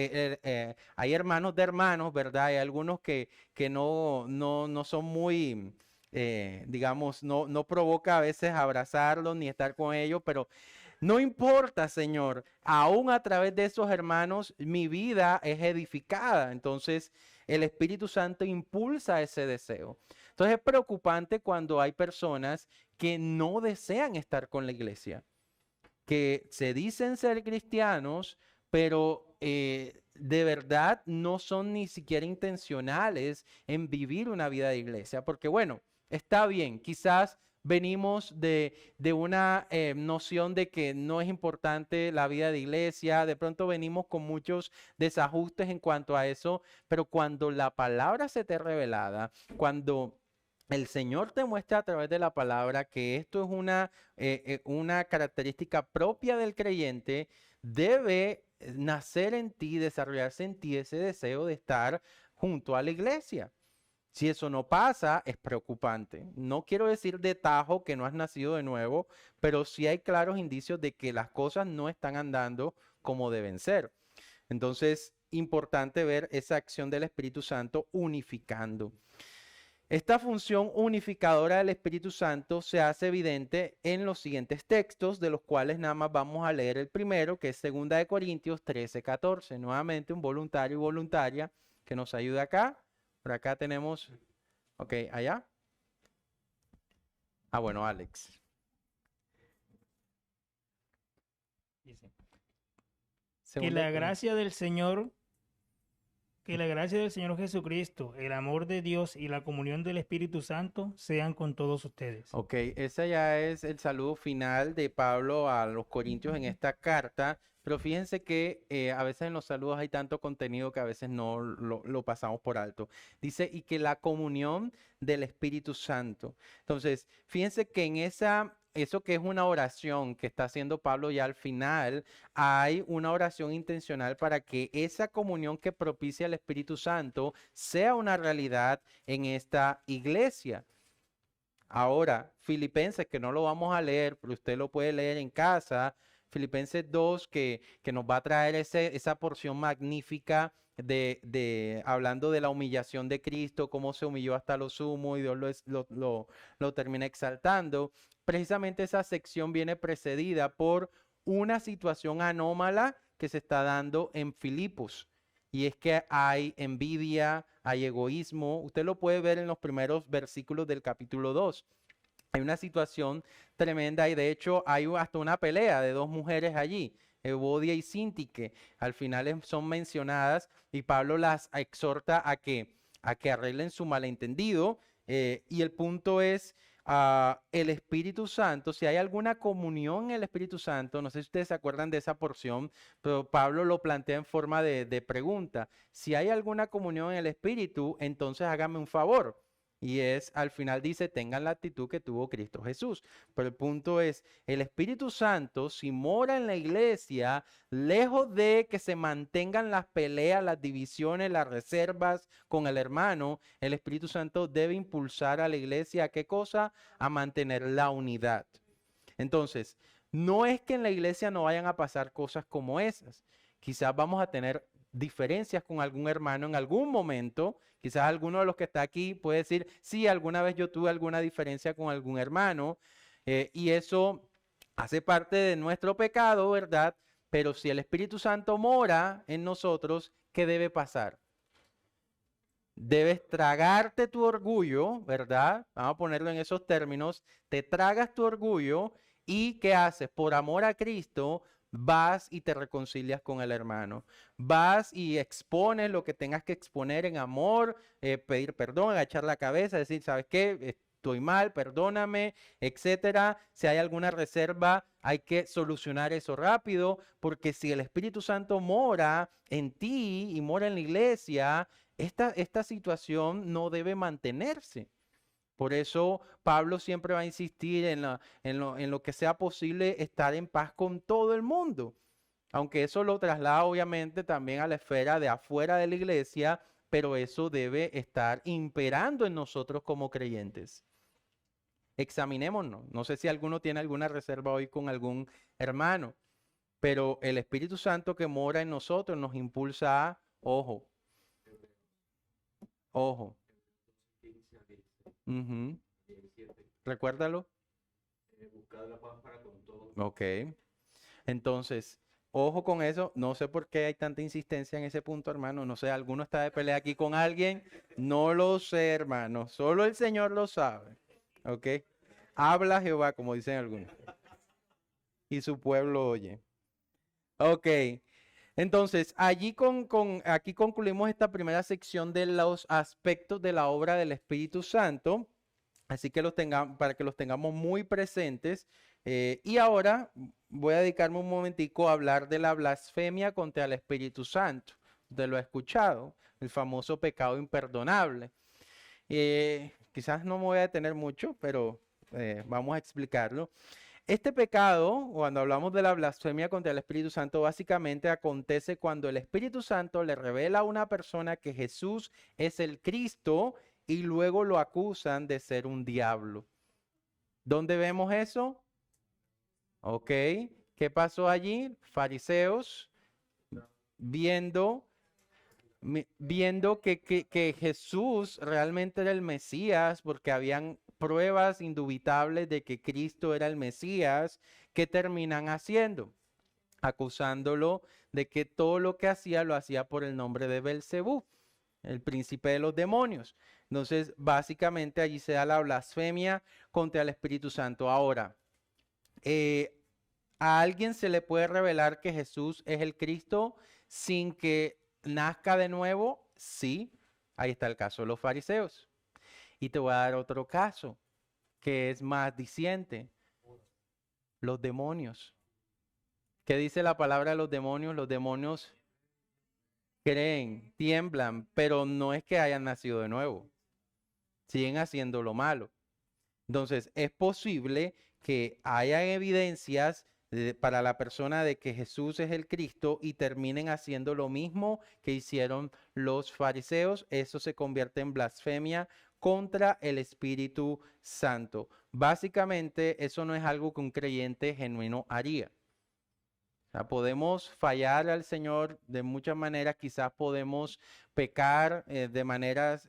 hermanos de hermanos, ¿verdad? Hay algunos que no son muy... digamos, no provoca a veces abrazarlos ni estar con ellos, pero no importa, Señor, aún a través de esos hermanos mi vida es edificada. Entonces, el Espíritu Santo impulsa ese deseo. Entonces, es preocupante cuando hay personas que no desean estar con la iglesia, que se dicen ser cristianos, pero de verdad no son ni siquiera intencionales en vivir una vida de iglesia, porque bueno, está bien, quizás venimos de una noción de que no es importante la vida de iglesia, de pronto venimos con muchos desajustes en cuanto a eso, pero cuando la palabra se te es revelada, cuando el Señor te muestra a través de la palabra que esto es una característica propia del creyente, debe nacer en ti, desarrollarse en ti ese deseo de estar junto a la iglesia. Si eso no pasa, es preocupante. No quiero decir de tajo que no has nacido de nuevo, pero sí hay claros indicios de que las cosas no están andando como deben ser. Entonces, importante ver esa acción del Espíritu Santo unificando. Esta función unificadora del Espíritu Santo se hace evidente en los siguientes textos, de los cuales nada más vamos a leer el primero, que es 2 de Corintios 13:14. Nuevamente un voluntario y voluntaria que nos ayuda acá. Por acá tenemos, ok, allá. Ah, bueno, Alex. Dice, Segunda que de la Corintios. gracia del Señor, que la gracia del Señor Jesucristo, el amor de Dios y la comunión del Espíritu Santo sean con todos ustedes. Ok, ese ya es el saludo final de Pablo a los Corintios en esta carta, pero fíjense que a veces en los saludos hay tanto contenido que a veces no lo pasamos por alto. Dice, y que la comunión del Espíritu Santo. Entonces, fíjense que en eso que es una oración que está haciendo Pablo ya al final, hay una oración intencional para que esa comunión que propicia el Espíritu Santo sea una realidad en esta iglesia. Ahora, Filipenses, que no lo vamos a leer, pero usted lo puede leer en casa, Filipenses 2, que nos va a traer esa porción magnífica hablando de la humillación de Cristo, cómo se humilló hasta lo sumo y Dios lo termina exaltando. Precisamente esa sección viene precedida por una situación anómala que se está dando en Filipos. Y es que hay envidia, hay egoísmo. Usted lo puede ver en los primeros versículos del capítulo 2. Hay una situación tremenda y de hecho hay hasta una pelea de dos mujeres allí, Evodia y Síntique. Al final son mencionadas y Pablo las exhorta a que arreglen su malentendido. Y el punto es el Espíritu Santo. Si hay alguna comunión en el Espíritu Santo, no sé si ustedes se acuerdan de esa porción, pero Pablo lo plantea en forma de pregunta. Si hay alguna comunión en el Espíritu, entonces hágame un favor. Y al final dice, tengan la actitud que tuvo Cristo Jesús. Pero el punto es, el Espíritu Santo, si mora en la iglesia, lejos de que se mantengan las peleas, las divisiones, las reservas con el hermano, el Espíritu Santo debe impulsar a la iglesia ¿a qué cosa? A mantener la unidad. Entonces, no es que en la iglesia no vayan a pasar cosas como esas. Quizás vamos a tener diferencias con algún hermano en algún momento. Quizás alguno de los que está aquí puede decir, sí, alguna vez yo tuve alguna diferencia con algún hermano, y eso hace parte de nuestro pecado, ¿verdad? Pero si el Espíritu Santo mora en nosotros, ¿qué debe pasar? Debes tragarte tu orgullo, ¿verdad? Vamos a ponerlo en esos términos. Te tragas tu orgullo y ¿qué haces? Por amor a Cristo, vas y te reconcilias con el hermano. Vas y expones lo que tengas que exponer en amor, pedir perdón, agachar la cabeza, decir, ¿sabes qué? Estoy mal, perdóname, etcétera. Si hay alguna reserva, hay que solucionar eso rápido, porque si el Espíritu Santo mora en ti y mora en la iglesia, esta situación no debe mantenerse. Por eso Pablo siempre va a insistir en lo que sea posible estar en paz con todo el mundo. Aunque eso lo traslada obviamente también a la esfera de afuera de la iglesia, pero eso debe estar imperando en nosotros como creyentes. Examinémonos. No sé si alguno tiene alguna reserva hoy con algún hermano, pero el Espíritu Santo que mora en nosotros nos impulsa a, ojo, ojo. Recuérdalo. Ok. Entonces, ojo con eso. No sé por qué hay tanta insistencia en ese punto, hermano. No sé, ¿alguno está de pelea aquí con alguien? No lo sé, hermano. Solo el Señor lo sabe. Ok. Habla Jehová, como dicen algunos. Y su pueblo oye. Ok. Entonces, aquí concluimos esta primera sección de los aspectos de la obra del Espíritu Santo, así que para que los tengamos muy presentes. Y ahora voy a dedicarme un momentico a hablar de la blasfemia contra el Espíritu Santo. Usted lo ha escuchado, el famoso pecado imperdonable. Quizás no me voy a detener mucho, pero vamos a explicarlo. Este pecado, cuando hablamos de la blasfemia contra el Espíritu Santo, básicamente acontece cuando el Espíritu Santo le revela a una persona que Jesús es el Cristo y luego lo acusan de ser un diablo. ¿Dónde vemos eso? Ok, ¿qué pasó allí? Fariseos viendo que Jesús realmente era el Mesías, porque habían pruebas indubitables de que Cristo era el Mesías, ¿qué terminan haciendo? Acusándolo de que todo lo que hacía lo hacía por el nombre de Belcebú, el príncipe de los demonios. Entonces, básicamente allí se da la blasfemia contra el Espíritu Santo. Ahora, ¿a alguien se le puede revelar que Jesús es el Cristo sin que nazca de nuevo? Sí, ahí está el caso de los fariseos. Y te voy a dar otro caso que es más diciente. Los demonios. ¿Qué dice la palabra de los demonios? Los demonios creen, tiemblan, pero no es que hayan nacido de nuevo. Siguen haciendo lo malo. Entonces, es posible que haya evidencias para la persona de que Jesús es el Cristo y terminen haciendo lo mismo que hicieron los fariseos. Eso se convierte en blasfemia contra el Espíritu Santo. Básicamente, eso no es algo que un creyente genuino haría. O sea, podemos fallar al Señor de muchas maneras, quizás podemos pecar de maneras,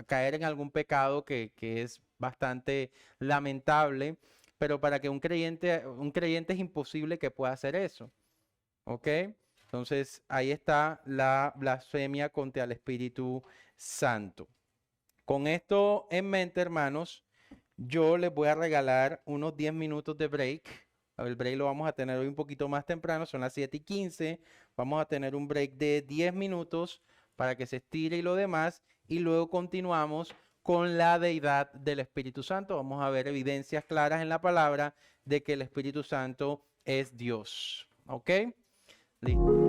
caer en algún pecado que es bastante lamentable, pero para que un creyente es imposible que pueda hacer eso. ¿Ok? Entonces, ahí está la blasfemia contra el Espíritu Santo. Con esto en mente, hermanos, yo les voy a regalar unos 10 minutos de break. El break lo vamos a tener hoy un poquito más temprano, son las 7:15. Vamos a tener un break de 10 minutos para que se estire y lo demás. Y luego continuamos con la deidad del Espíritu Santo. Vamos a ver evidencias claras en la palabra de que el Espíritu Santo es Dios. ¿Ok? Listo.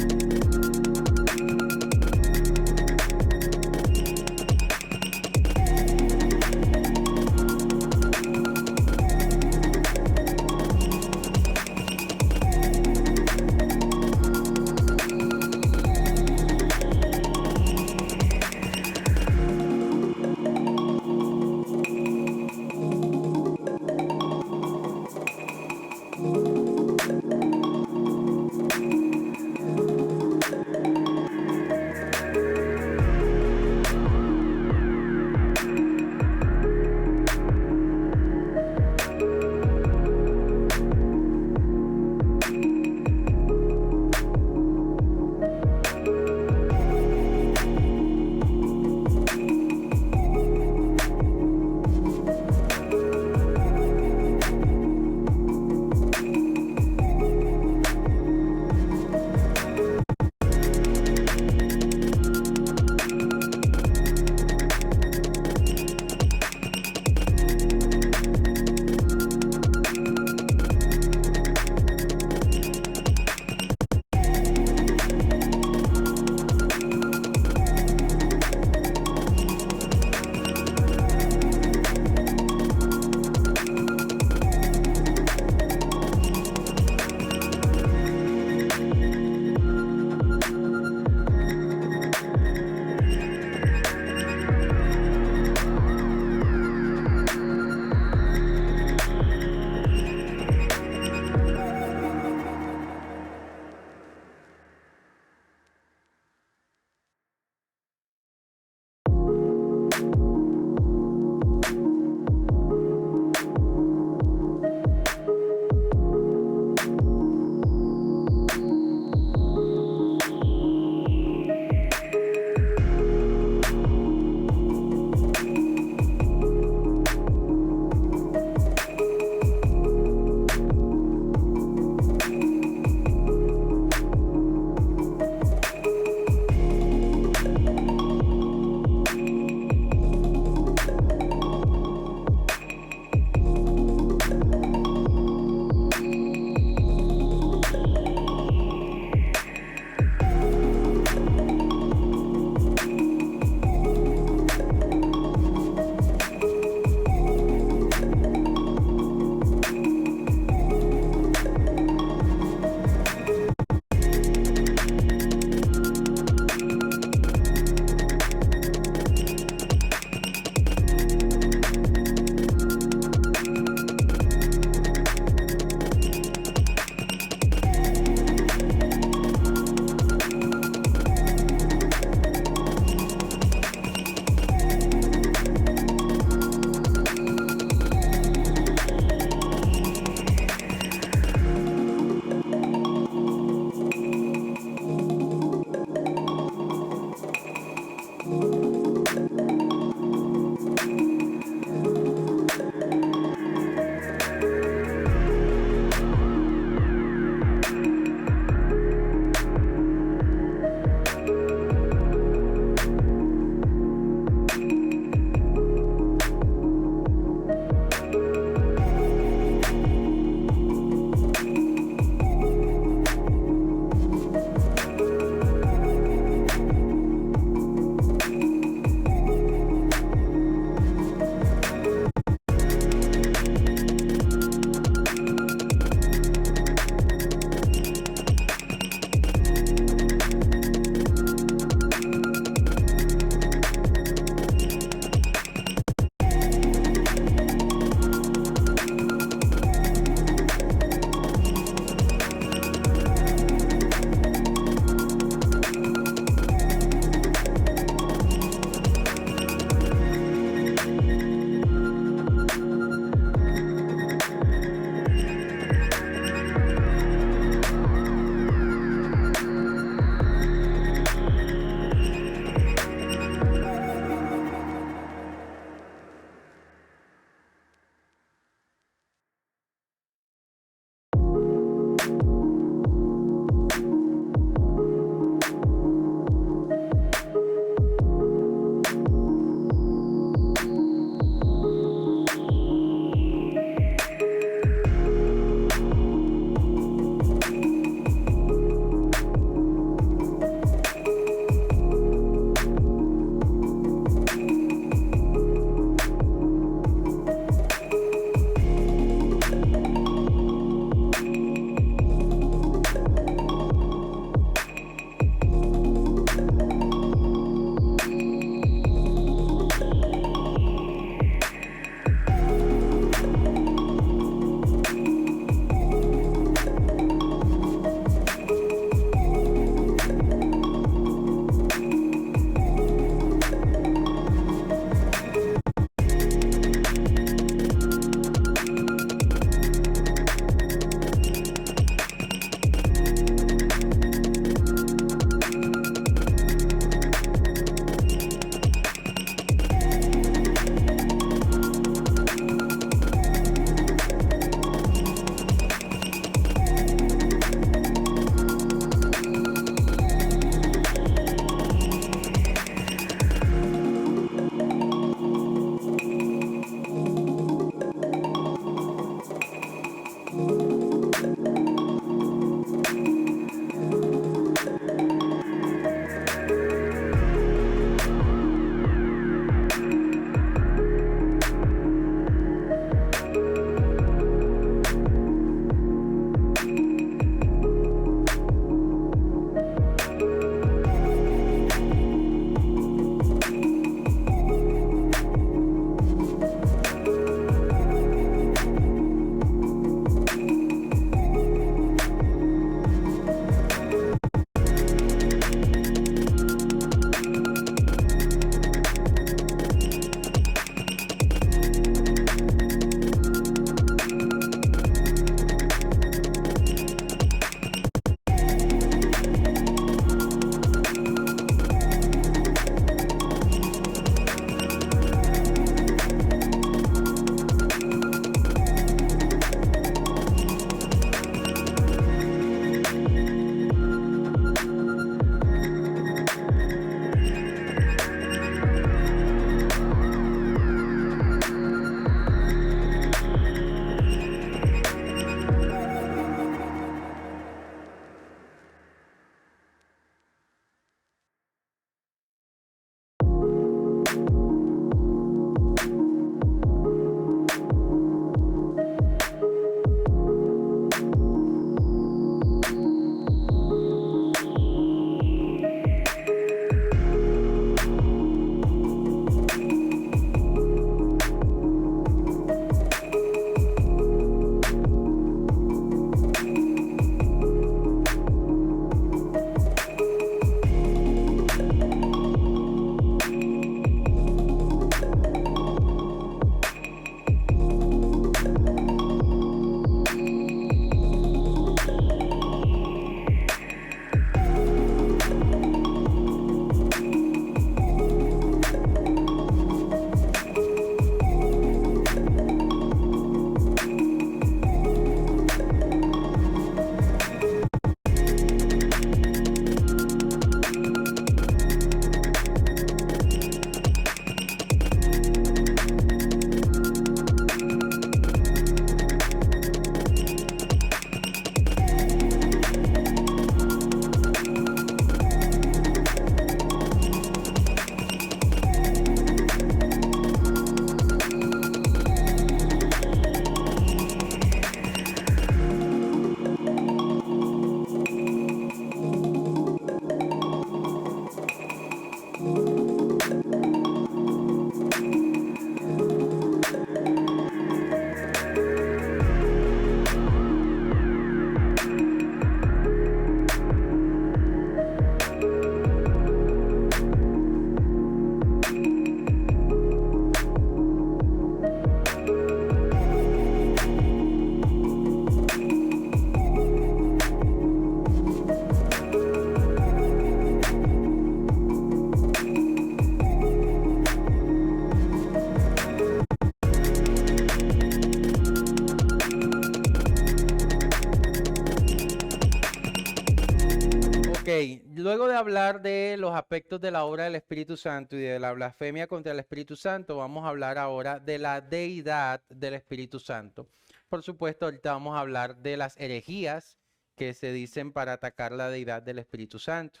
Luego de hablar de los aspectos de la obra del Espíritu Santo y de la blasfemia contra el Espíritu Santo, vamos a hablar ahora de la deidad del Espíritu Santo. Por supuesto, ahorita vamos a hablar de las herejías que se dicen para atacar la deidad del Espíritu Santo.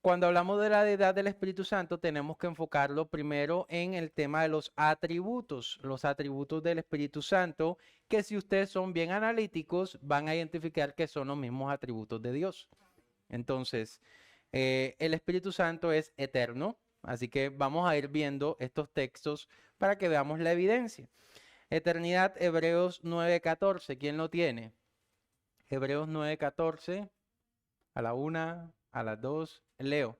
Cuando hablamos de la deidad del Espíritu Santo, tenemos que enfocarlo primero en el tema de los atributos del Espíritu Santo, que si ustedes son bien analíticos, van a identificar que son los mismos atributos de Dios. Entonces, el Espíritu Santo es eterno, así que vamos a ir viendo estos textos para que veamos la evidencia. Eternidad, Hebreos 9:14, ¿quién lo tiene? Hebreos 9:14, a la 1, a las 2, leo.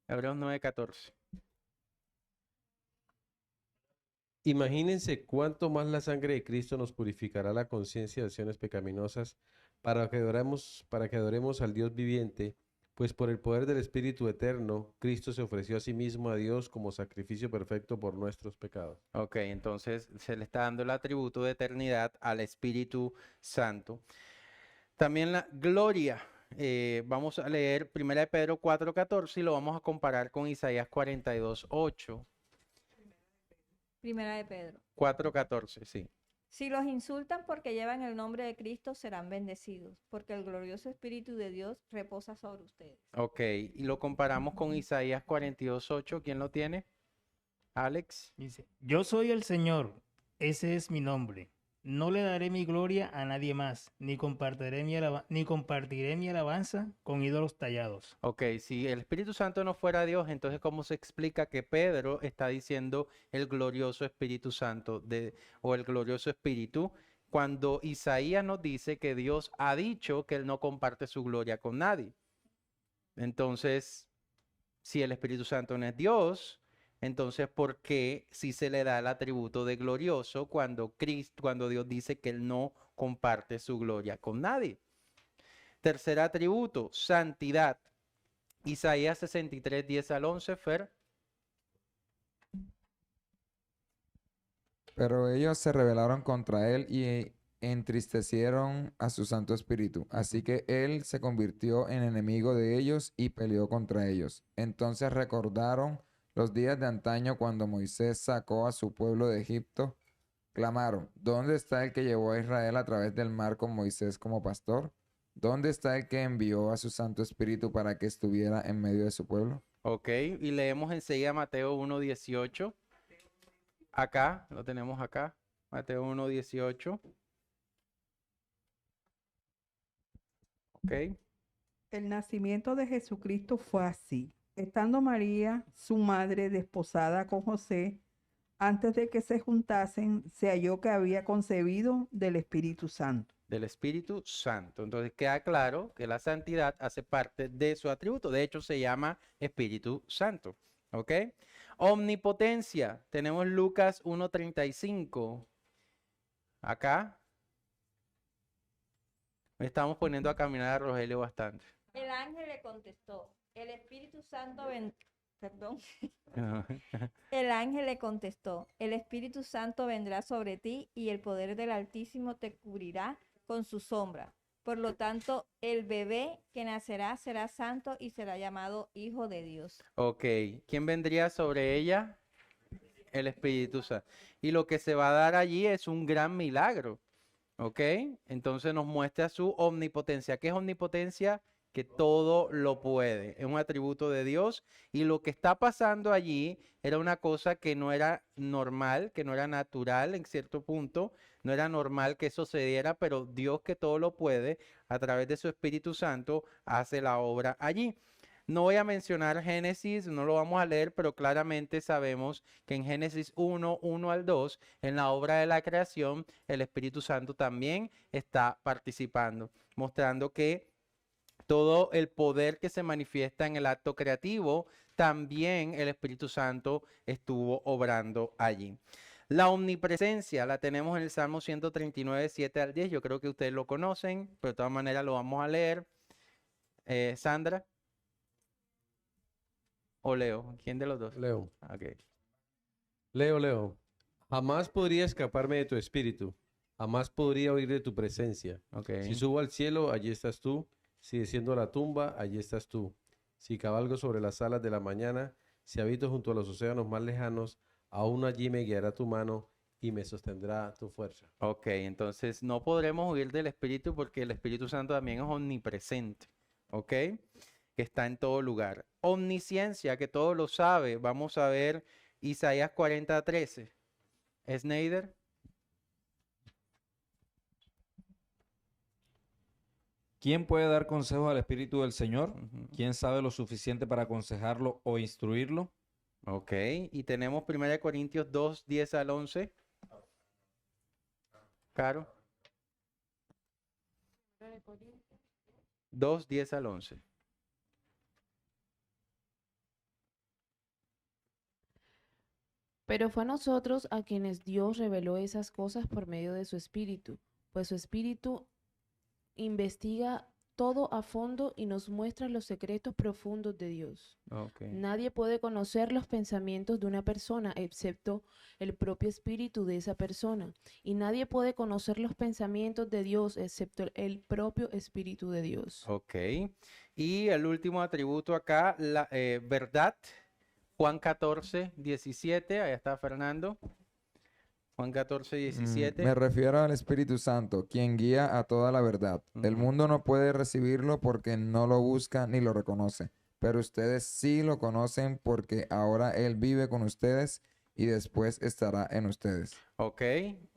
Hebreos 9:14. Imagínense cuánto más la sangre de Cristo nos purificará la conciencia de acciones pecaminosas para que adoremos al Dios viviente, pues por el poder del Espíritu eterno, Cristo se ofreció a sí mismo a Dios como sacrificio perfecto por nuestros pecados. Ok, entonces se le está dando el atributo de eternidad al Espíritu Santo. También la gloria. Vamos a leer 1 Pedro 4:14 y lo vamos a comparar con Isaías 42:8. Primera de Pedro. 4:14, sí. Si los insultan porque llevan el nombre de Cristo, serán bendecidos, porque el glorioso Espíritu de Dios reposa sobre ustedes. Ok, y lo comparamos con Isaías 42:8. ¿Quién lo tiene? Alex. Dice, yo soy el Señor, ese es mi nombre. No le daré mi gloria a nadie más, ni compartiré mi alabanza con ídolos tallados. Ok, si el Espíritu Santo no fuera Dios, entonces ¿cómo se explica que Pedro está diciendo el glorioso Espíritu Santo o el glorioso Espíritu, cuando Isaías nos dice que Dios ha dicho que Él no comparte su gloria con nadie? Entonces, si el Espíritu Santo no es Dios, entonces, ¿por qué si se le da el atributo de glorioso cuando Dios dice que Él no comparte su gloria con nadie? Tercer atributo, santidad. Isaías 63, 10 al 11, Fer. Pero ellos se rebelaron contra él y entristecieron a su Santo Espíritu. Así que él se convirtió en enemigo de ellos y peleó contra ellos. Entonces recordaron los días de antaño cuando Moisés sacó a su pueblo de Egipto. Clamaron, ¿dónde está el que llevó a Israel a través del mar con Moisés como pastor? ¿Dónde está el que envió a su Santo Espíritu para que estuviera en medio de su pueblo? Ok, y leemos enseguida Mateo 1:18. acá, lo tenemos acá, Mateo 1:18. Ok. El nacimiento de Jesucristo fue así. Estando María, su madre, desposada con José, antes de que se juntasen, se halló que había concebido del Espíritu Santo. Del Espíritu Santo. Entonces queda claro que la santidad hace parte de su atributo. De hecho, se llama Espíritu Santo. ¿Ok? Omnipotencia. Tenemos Lucas 1:35. Acá. Me estamos poniendo a caminar a Rogelio bastante. El ángel le contestó, el Espíritu Santo Perdón. El ángel le contestó, el Espíritu Santo vendrá sobre ti y el poder del Altísimo te cubrirá con su sombra. Por lo tanto, el bebé que nacerá será santo y será llamado Hijo de Dios. Ok. ¿Quién vendría sobre ella? El Espíritu Santo. Y lo que se va a dar allí es un gran milagro. ¿Ok? Entonces nos muestra su omnipotencia. ¿Qué es omnipotencia? Que todo lo puede. Es un atributo de Dios. Y lo que está pasando allí era una cosa que no era normal, que no era natural en cierto punto. No era normal que eso se diera, pero Dios, que todo lo puede, a través de su Espíritu Santo, hace la obra allí. No voy a mencionar Génesis, no lo vamos a leer, pero claramente sabemos que en Génesis 1:1 al 2, en la obra de la creación, el Espíritu Santo también está participando, mostrando que todo el poder que se manifiesta en el acto creativo, también el Espíritu Santo estuvo obrando allí. La omnipresencia la tenemos en el Salmo 139, 7 al 10. Yo creo que ustedes lo conocen, pero de todas maneras lo vamos a leer. Sandra. ¿O Leo? ¿Quién de los dos? Leo. Ok. Leo. Jamás podría escaparme de tu espíritu. Jamás podría huir de tu presencia. Ok. Si subo al cielo, allí estás tú. Si desciendo a la tumba, allí estás tú. Si cabalgo sobre las alas de la mañana, si habito junto a los océanos más lejanos, aún allí me guiará tu mano y me sostendrá tu fuerza. Ok, entonces no podremos huir del Espíritu porque el Espíritu Santo también es omnipresente. ¿Ok? Que está en todo lugar. Omnisciencia, que todo lo sabe. Vamos a ver Isaías 40:13. Snyder. ¿Quién puede dar consejos al Espíritu del Señor? ¿Quién sabe lo suficiente para aconsejarlo o instruirlo? Ok, y tenemos 1 Corintios 2:10 al 11. Caro. 2:10 al 11. Pero fue a nosotros a quienes Dios reveló esas cosas por medio de su Espíritu, pues su Espíritu investiga todo a fondo y nos muestra los secretos profundos de Dios. Ok. Nadie puede conocer los pensamientos de una persona excepto el propio espíritu de esa persona. Y nadie puede conocer los pensamientos de Dios excepto el propio espíritu de Dios. Ok. Y el último atributo acá, la verdad. Juan 14:17. Ahí está Fernando. Juan 14:17. Me refiero al Espíritu Santo, quien guía a toda la verdad. El mundo no puede recibirlo porque no lo busca ni lo reconoce, pero ustedes sí lo conocen porque ahora Él vive con ustedes y después estará en ustedes. Ok,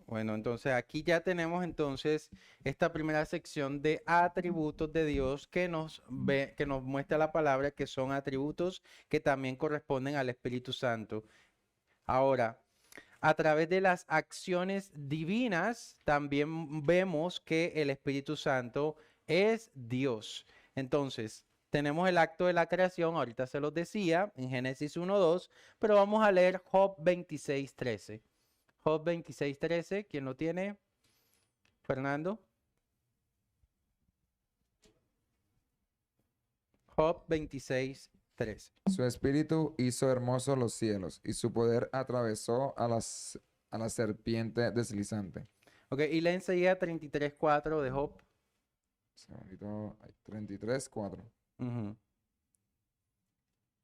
bueno, entonces aquí ya tenemos entonces esta primera sección de atributos de Dios que nos muestra la palabra, que son atributos que también corresponden al Espíritu Santo. Ahora, a través de las acciones divinas, también vemos que el Espíritu Santo es Dios. Entonces, tenemos el acto de la creación, ahorita se los decía, en Génesis 1:2, pero vamos a leer Job 26:13. Job 26:13, ¿quién lo tiene? Fernando. Job 26:13. Su espíritu hizo hermosos los cielos y su poder atravesó a la serpiente deslizante. Ok, y lee enseguida 33:4 de Job. 33:4.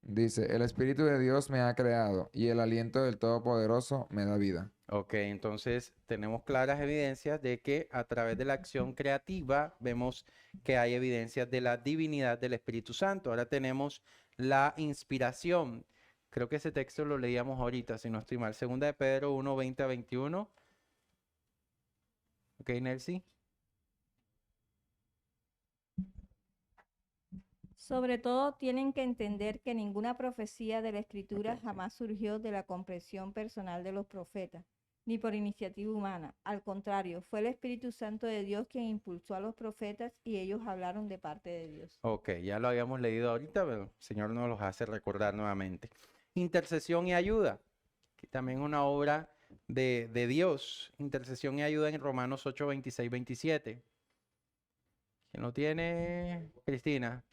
Dice, el Espíritu de Dios me ha creado y el aliento del Todopoderoso me da vida. Ok, entonces tenemos claras evidencias de que a través de la acción creativa vemos que hay evidencias de la divinidad del Espíritu Santo. Ahora tenemos la inspiración. Creo que ese texto lo leíamos ahorita, si no estoy mal. Segunda de Pedro 1, 20 a 21. Ok, Nelcy. Sobre todo tienen que entender que ninguna profecía de la Escritura jamás surgió de la comprensión personal de los profetas, ni por iniciativa humana. Al contrario, fue el Espíritu Santo de Dios quien impulsó a los profetas y ellos hablaron de parte de Dios. Ok, ya lo habíamos leído ahorita, pero el Señor nos los hace recordar nuevamente. Intercesión y ayuda, que también es una obra de Dios. Intercesión y ayuda en Romanos 8, 26, 27. ¿Quién lo tiene? Cristina.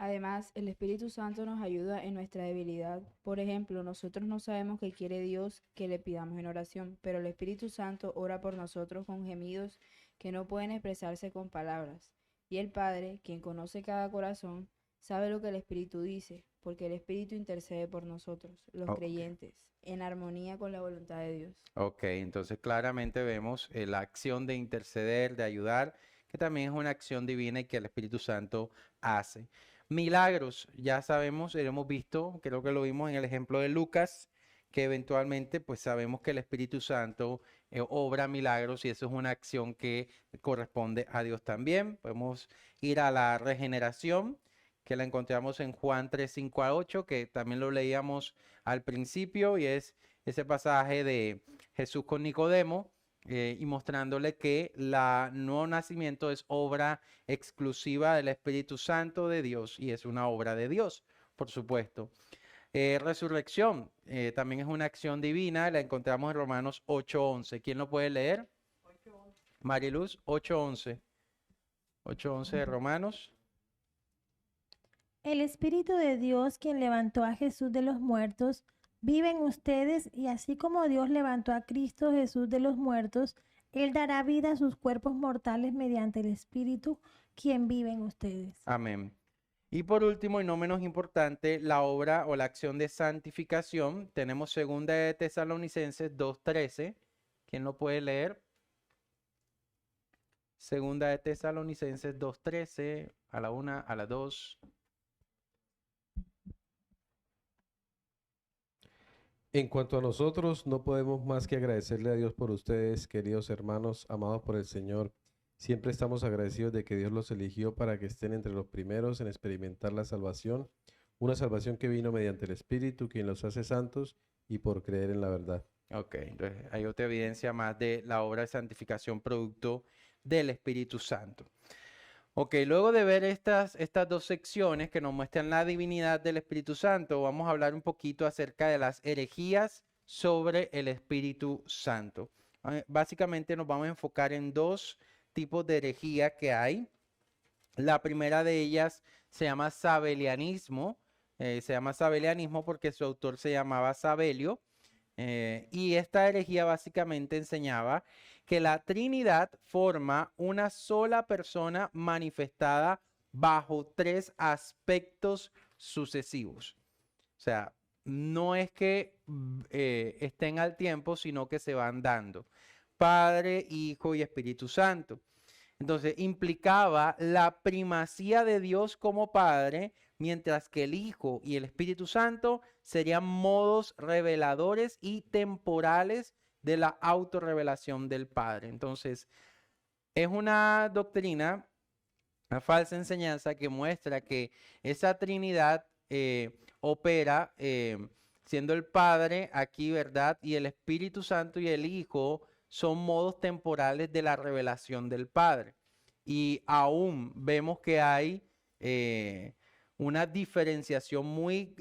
Además, el Espíritu Santo nos ayuda en nuestra debilidad. Por ejemplo, nosotros no sabemos qué quiere Dios que le pidamos en oración, pero el Espíritu Santo ora por nosotros con gemidos que no pueden expresarse con palabras. Y el Padre, quien conoce cada corazón, sabe lo que el Espíritu dice, porque el Espíritu intercede por nosotros, los Ok. creyentes, en armonía con la voluntad de Dios. Ok, entonces claramente vemos la acción de interceder, de ayudar, que también es una acción divina y que el Espíritu Santo hace. Milagros, ya sabemos, hemos visto, creo que lo vimos en el ejemplo de Lucas, que eventualmente pues sabemos que el Espíritu Santo obra milagros y eso es una acción que corresponde a Dios también. Podemos ir a la regeneración, que la encontramos en Juan 3, 5 a 8, que también lo leíamos al principio y es ese pasaje de Jesús con Nicodemo y mostrándole que la nuevo nacimiento es obra exclusiva del Espíritu Santo de Dios y es una obra de Dios, por supuesto. Resurrección también es una acción divina, la encontramos en Romanos 8:11. ¿Quién lo puede leer? Mariluz, 8:11. 8:11 de Romanos. El Espíritu de Dios, quien levantó a Jesús de los muertos, vive en ustedes y así como Dios levantó a Cristo Jesús de los muertos, Él dará vida a sus cuerpos mortales mediante el Espíritu, quien vive en ustedes. Amén. Y por último, y no menos importante, la obra o la acción de santificación. Tenemos segunda de Tesalonicenses 2:13. ¿Quién lo puede leer? Segunda de Tesalonicenses 2:13, a la 1, a la 2. En cuanto a nosotros, no podemos más que agradecerle a Dios por ustedes, queridos hermanos, amados por el Señor. Siempre estamos agradecidos de que Dios los eligió para que estén entre los primeros en experimentar la salvación, una salvación que vino mediante el Espíritu, quien los hace santos y por creer en la verdad. Ok, entonces hay otra evidencia más de la obra de santificación producto del Espíritu Santo. Ok, luego de ver estas dos secciones que nos muestran la divinidad del Espíritu Santo, vamos a hablar un poquito acerca de las herejías sobre el Espíritu Santo. Básicamente nos vamos a enfocar en dos tipos de herejía que hay. La primera de ellas se llama sabelianismo. Se llama sabelianismo porque su autor se llamaba Sabelio. Y esta herejía básicamente enseñaba que la Trinidad forma una sola persona manifestada bajo tres aspectos sucesivos. O sea, no es que estén al tiempo, sino que se van dando. Padre, Hijo y Espíritu Santo. Entonces, implicaba la primacía de Dios como Padre, mientras que el Hijo y el Espíritu Santo serían modos reveladores y temporales de la autorrevelación del Padre. Entonces, es una doctrina, una falsa enseñanza que muestra que esa Trinidad opera siendo el Padre aquí, ¿verdad? Y el Espíritu Santo y el Hijo son modos temporales de la revelación del Padre. Y aún vemos que hay una diferenciación muy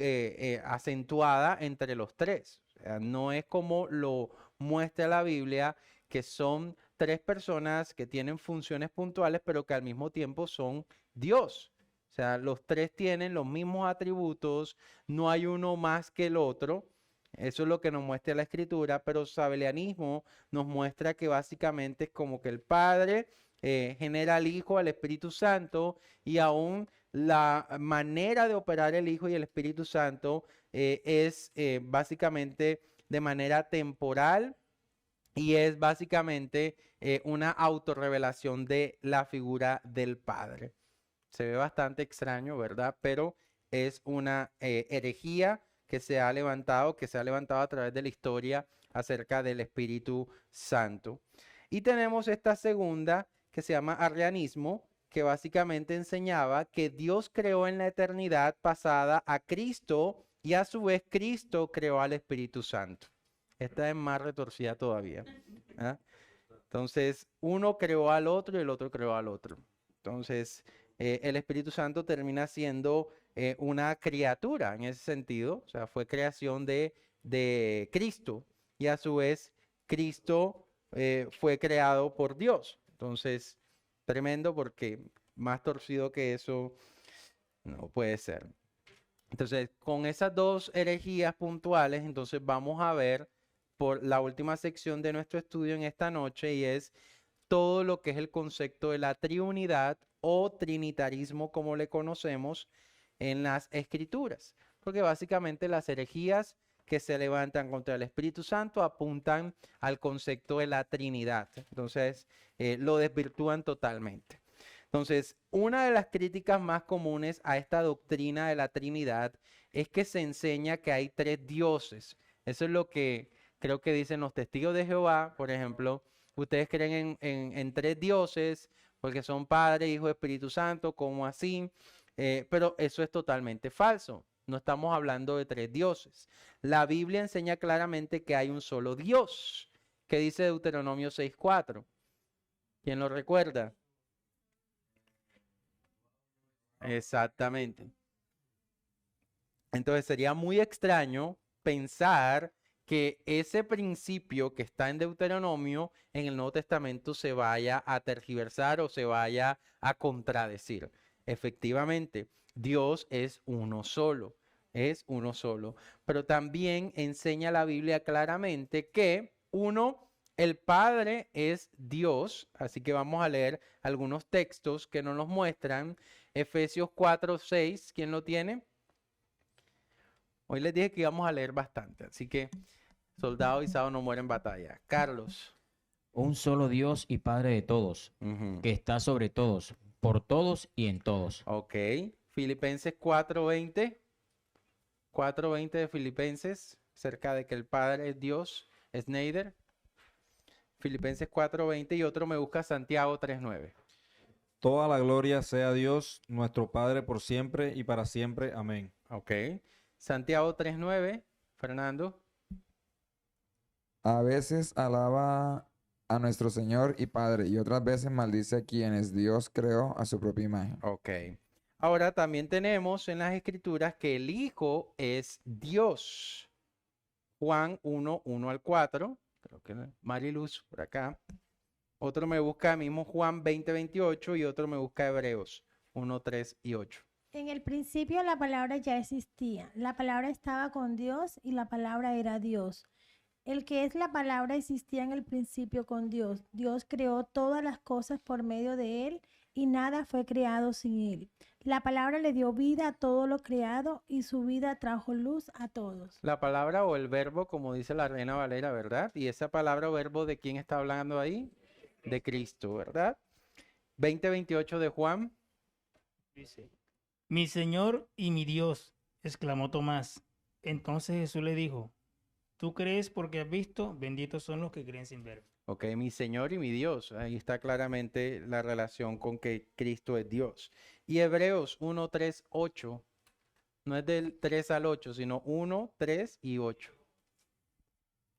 acentuada entre los tres. O sea, no es como lo muestra la Biblia, que son tres personas que tienen funciones puntuales, pero que al mismo tiempo son Dios. O sea, los tres tienen los mismos atributos, no hay uno más que el otro. Eso es lo que nos muestra la Escritura, pero sabelianismo nos muestra que básicamente es como que el Padre genera al Hijo, al Espíritu Santo, y aún la manera de operar el Hijo y el Espíritu Santo es básicamente de manera temporal y es básicamente una autorrevelación de la figura del Padre. Se ve bastante extraño, ¿verdad? Pero es una herejía que se ha levantado a través de la historia acerca del Espíritu Santo. Y tenemos esta segunda que se llama arrianismo, que básicamente enseñaba que Dios creó en la eternidad pasada a Cristo y a su vez Cristo creó al Espíritu Santo. Esta es más retorcida todavía. ¿Ah? Entonces, uno creó al otro y el otro creó al otro. Entonces, el Espíritu Santo termina siendo una criatura en ese sentido, o sea, fue creación de Cristo y a su vez Cristo fue creado por Dios. Entonces, tremendo porque más torcido que eso no puede ser. Entonces, con esas dos herejías puntuales, entonces vamos a ver por la última sección de nuestro estudio en esta noche y es todo lo que es el concepto de la triunidad o trinitarismo como le conocemos en las escrituras. Porque básicamente las herejías que se levantan contra el Espíritu Santo apuntan al concepto de la Trinidad. Entonces, lo desvirtúan totalmente. Entonces, una de las críticas más comunes a esta doctrina de la Trinidad es que se enseña que hay tres dioses. Eso es lo que creo que dicen los testigos de Jehová, por ejemplo. Ustedes creen en tres dioses porque son Padre, Hijo, Espíritu Santo, ¿cómo así? Pero eso es totalmente falso. No estamos hablando de tres dioses. La Biblia enseña claramente que hay un solo Dios, que dice Deuteronomio 6:4. ¿Quién lo recuerda? Exactamente. Entonces sería muy extraño pensar que ese principio que está en Deuteronomio en el Nuevo Testamento se vaya a tergiversar o se vaya a contradecir. Efectivamente, Dios es uno solo, pero también enseña la Biblia claramente que el Padre es Dios, así que vamos a leer algunos textos que nos los muestran. Efesios 4:6, ¿quién lo tiene? Hoy les dije que íbamos a leer bastante, así que soldado avisado no muere en batalla. Carlos. Un solo Dios y Padre de todos, que está sobre todos, por todos y en todos. Ok. Filipenses 4:20. 4:20 de Filipenses, cerca de que el Padre es Dios, Snyder. Filipenses 4:20 y otro me busca Santiago 3:9. Toda la gloria sea a Dios, nuestro Padre, por siempre y para siempre. Amén. Ok. Santiago 3:9, Fernando. A veces alaba a nuestro Señor y Padre y otras veces maldice a quienes Dios creó a su propia imagen. Ok. Ahora también tenemos en las Escrituras que el Hijo es Dios. Juan 1:1-4. Creo que Mariluz por acá. Otro me busca mismo Juan 20:28 y otro me busca Hebreos 1:3-8. En el principio la palabra ya existía. La palabra estaba con Dios y la palabra era Dios. El que es la palabra existía en el principio con Dios. Dios creó todas las cosas por medio de él y nada fue creado sin él. La palabra le dio vida a todo lo creado y su vida trajo luz a todos. La palabra o el verbo, como dice la Reina Valera, ¿verdad? Y esa palabra o verbo, ¿de quién está hablando ahí? De Cristo, ¿verdad? 20:28 de Juan. Dice, mi Señor y mi Dios, exclamó Tomás. Entonces Jesús le dijo, tú crees porque has visto, benditos son los que creen sin ver. Ok, mi Señor y mi Dios. Ahí está claramente la relación con que Cristo es Dios. Y Hebreos 1:3-8. No es del 3 al 8, sino 1, 3 y 8.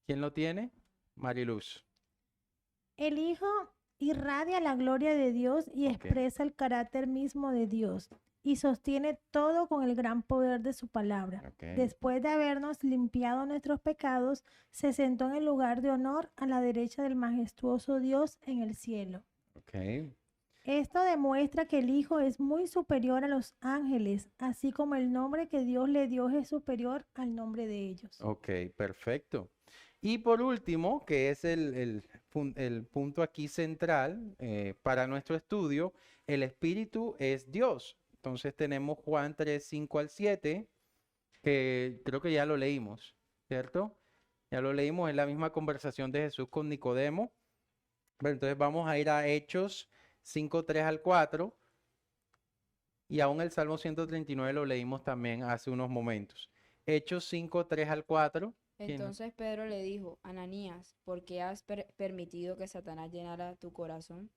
¿Quién lo tiene? Mariluz. El Hijo irradia la gloria de Dios y expresa el carácter mismo de Dios y sostiene todo con el gran poder de su palabra. Después de habernos limpiado nuestros pecados, se sentó en el lugar de honor a la derecha del majestuoso Dios en el cielo. Esto demuestra que el Hijo es muy superior a los ángeles, así como el nombre que Dios le dio es superior al nombre de ellos. Ok, perfecto. Y por último, que es el punto aquí central para nuestro estudio, el Espíritu es Dios. Entonces tenemos Juan 3:5-7, que creo que ya lo leímos, ¿cierto? Ya lo leímos en la misma conversación de Jesús con Nicodemo. Bueno, entonces vamos a ir a Hechos 5:3-4. y aún el Salmo 139 lo leímos también hace unos momentos. Hechos 5, 3 al 4. ¿quién? Entonces Pedro le dijo, Ananías, ¿por qué has permitido que Satanás llenara tu corazón?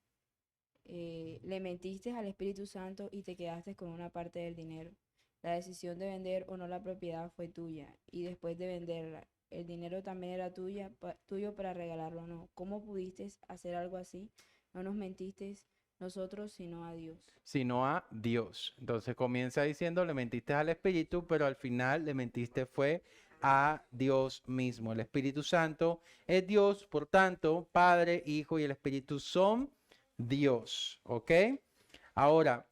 Le mentiste al Espíritu Santo y te quedaste con una parte del dinero. La decisión de vender o no la propiedad fue tuya, y después de venderla, el dinero también era tuyo para regalarlo o no. ¿Cómo pudiste hacer algo así? No nos mentiste nosotros, sino a Dios. Sino a Dios. Entonces comienza diciendo, le mentiste al Espíritu, pero al final le mentiste fue a Dios mismo. El Espíritu Santo es Dios, por tanto, Padre, Hijo y el Espíritu son Dios, ¿ok? Ahora,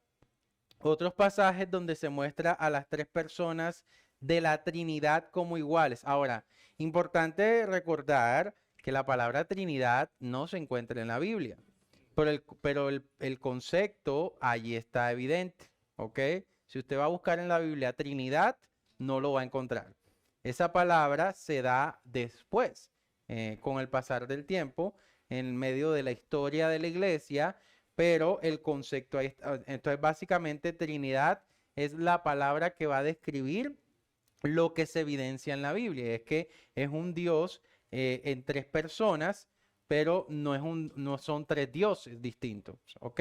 otros pasajes donde se muestra a las tres personas de la Trinidad como iguales. Ahora, importante recordar que la palabra Trinidad no se encuentra en la Biblia, pero el concepto allí está evidente, ¿ok? Si usted va a buscar en la Biblia Trinidad, no lo va a encontrar. Esa palabra se da después, con el pasar del tiempo, en medio de la historia de la iglesia, pero el concepto ahí está. Entonces, básicamente, Trinidad es la palabra que va a describir lo que se evidencia en la Biblia. Es que es un Dios en tres personas, pero no son tres dioses distintos, ¿ok?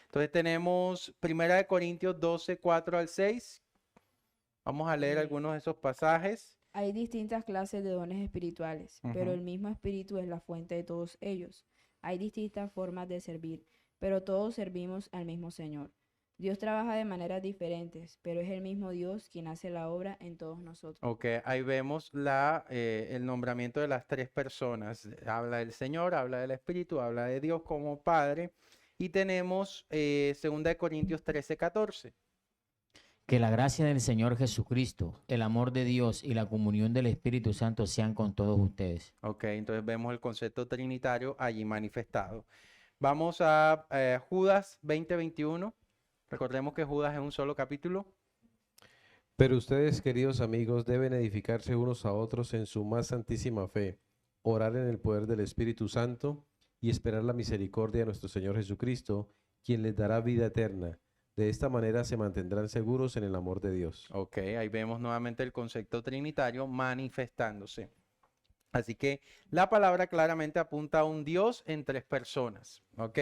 Entonces tenemos 1 Corintios 12, 4 al 6. Vamos a leer algunos de esos pasajes. Hay distintas clases de dones espirituales, pero el mismo Espíritu es la fuente de todos ellos. Hay distintas formas de servir, pero todos servimos al mismo Señor. Dios trabaja de maneras diferentes, pero es el mismo Dios quien hace la obra en todos nosotros. Ok, ahí vemos el nombramiento de las tres personas. Habla del Señor, habla del Espíritu, habla de Dios como Padre. Y tenemos 2 Corintios 13, 14. Que la gracia del Señor Jesucristo, el amor de Dios y la comunión del Espíritu Santo sean con todos ustedes. Ok, entonces vemos el concepto trinitario allí manifestado. Vamos a Judas 20, 21. Recordemos que Judas es un solo capítulo. Pero ustedes, queridos amigos, deben edificarse unos a otros en su más santísima fe, orar en el poder del Espíritu Santo y esperar la misericordia de nuestro Señor Jesucristo, quien les dará vida eterna. De esta manera se mantendrán seguros en el amor de Dios. Ok, ahí vemos nuevamente el concepto trinitario manifestándose. Así que la palabra claramente apunta a un Dios en tres personas, ¿ok?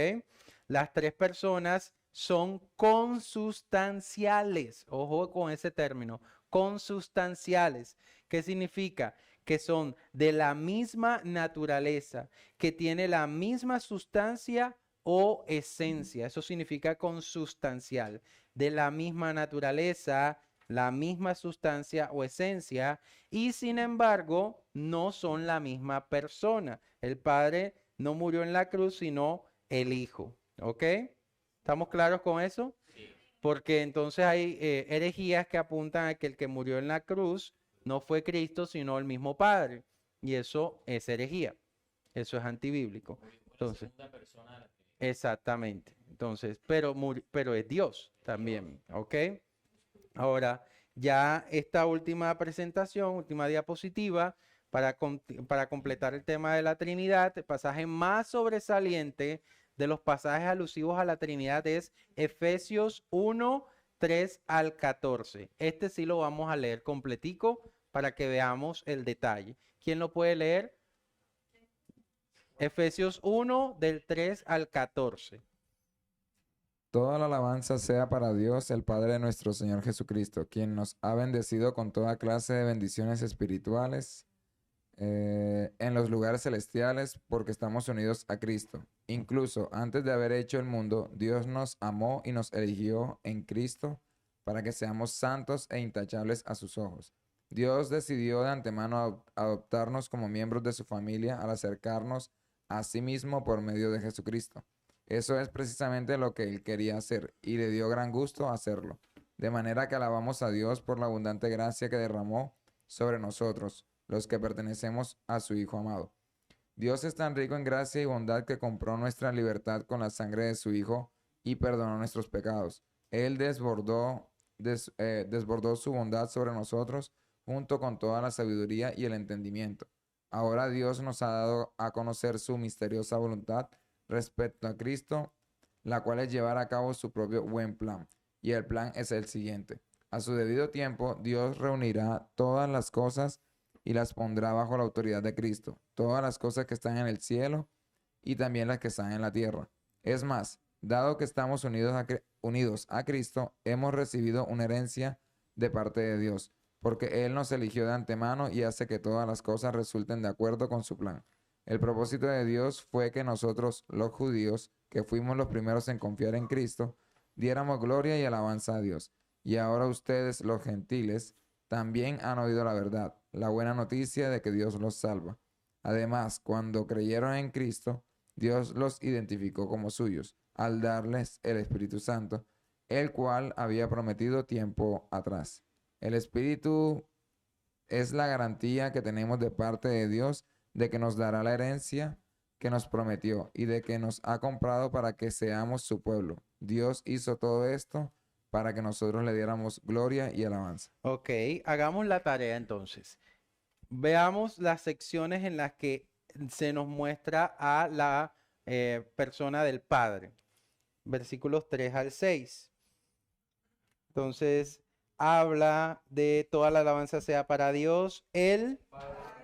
Las tres personas son consustanciales. Ojo con ese término, consustanciales. ¿Qué significa? Que son de la misma naturaleza, que tiene la misma sustancia o esencia. Eso significa consustancial. De la misma naturaleza, la misma sustancia o esencia, y sin embargo, no son la misma persona. El Padre no murió en la cruz, sino el Hijo. ¿Ok? ¿Estamos claros con eso? Sí. Porque entonces hay herejías que apuntan a que el que murió en la cruz no fue Cristo, sino el mismo Padre. Y eso es herejía. Eso es antibíblico. Entonces, exactamente. Entonces, pero es Dios también. ¿Ok? Ahora, ya esta última presentación, última diapositiva, para completar el tema de la Trinidad, el pasaje más sobresaliente de los pasajes alusivos a la Trinidad es Efesios 1, 3 al 14. Este sí lo vamos a leer completico para que veamos el detalle. ¿Quién lo puede leer? Efesios 1, del 3 al 14. Toda la alabanza sea para Dios, el Padre de nuestro Señor Jesucristo, quien nos ha bendecido con toda clase de bendiciones espirituales en los lugares celestiales, porque estamos unidos a Cristo. Incluso antes de haber hecho el mundo, Dios nos amó y nos eligió en Cristo para que seamos santos e intachables a sus ojos. Dios decidió de antemano adoptarnos como miembros de su familia al acercarnos a sí mismo por medio de Jesucristo. Eso es precisamente lo que Él quería hacer y le dio gran gusto hacerlo. De manera que alabamos a Dios por la abundante gracia que derramó sobre nosotros, los que pertenecemos a su Hijo amado. Dios es tan rico en gracia y bondad que compró nuestra libertad con la sangre de su Hijo y perdonó nuestros pecados. Él desbordó su bondad sobre nosotros junto con toda la sabiduría y el entendimiento. Ahora Dios nos ha dado a conocer su misteriosa voluntad respecto a Cristo, la cual es llevar a cabo su propio buen plan. y el plan es el siguiente. A su debido tiempo, Dios reunirá todas las cosas y las pondrá bajo la autoridad de Cristo, todas las cosas que están en el cielo y también las que están en la tierra. Es más, dado que estamos unidos a Cristo, hemos recibido una herencia de parte de Dios, porque Él nos eligió de antemano y hace que todas las cosas resulten de acuerdo con su plan. El propósito de Dios fue que nosotros, los judíos, que fuimos los primeros en confiar en Cristo, diéramos gloria y alabanza a Dios. Y ahora ustedes, los gentiles, también han oído la verdad, la buena noticia de que Dios los salva. Además, cuando creyeron en Cristo, Dios los identificó como suyos, al darles el Espíritu Santo, el cual había prometido tiempo atrás. El Espíritu es la garantía que tenemos de parte de Dios de que nos dará la herencia que nos prometió y de que nos ha comprado para que seamos su pueblo. Dios hizo todo esto para que nosotros le diéramos gloria y alabanza. Ok, hagamos la tarea entonces. Veamos las secciones en las que se nos muestra a la persona del Padre. Versículos 3 al 6. Entonces, habla de toda la alabanza sea para Dios, el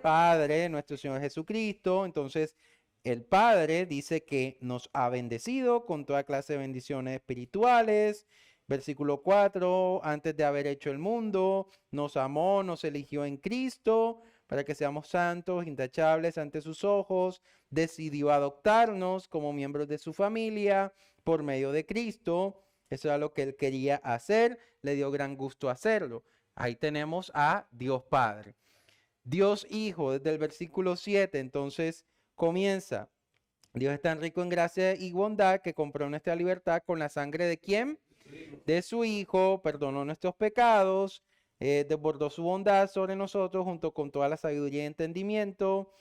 Padre, nuestro Señor Jesucristo. Entonces, el Padre dice que nos ha bendecido con toda clase de bendiciones espirituales. Versículo 4, antes de haber hecho el mundo, nos amó, nos eligió en Cristo para que seamos santos, intachables ante sus ojos. Decidió adoptarnos como miembros de su familia por medio de Cristo. Eso era lo que él quería hacer, le dio gran gusto hacerlo. Ahí tenemos a Dios Padre. Dios Hijo, desde el versículo 7, entonces comienza. Dios es tan rico en gracia y bondad que compró nuestra libertad con la sangre ¿de quién? De su Hijo, perdonó nuestros pecados, desbordó su bondad sobre nosotros junto con toda la sabiduría y entendimiento.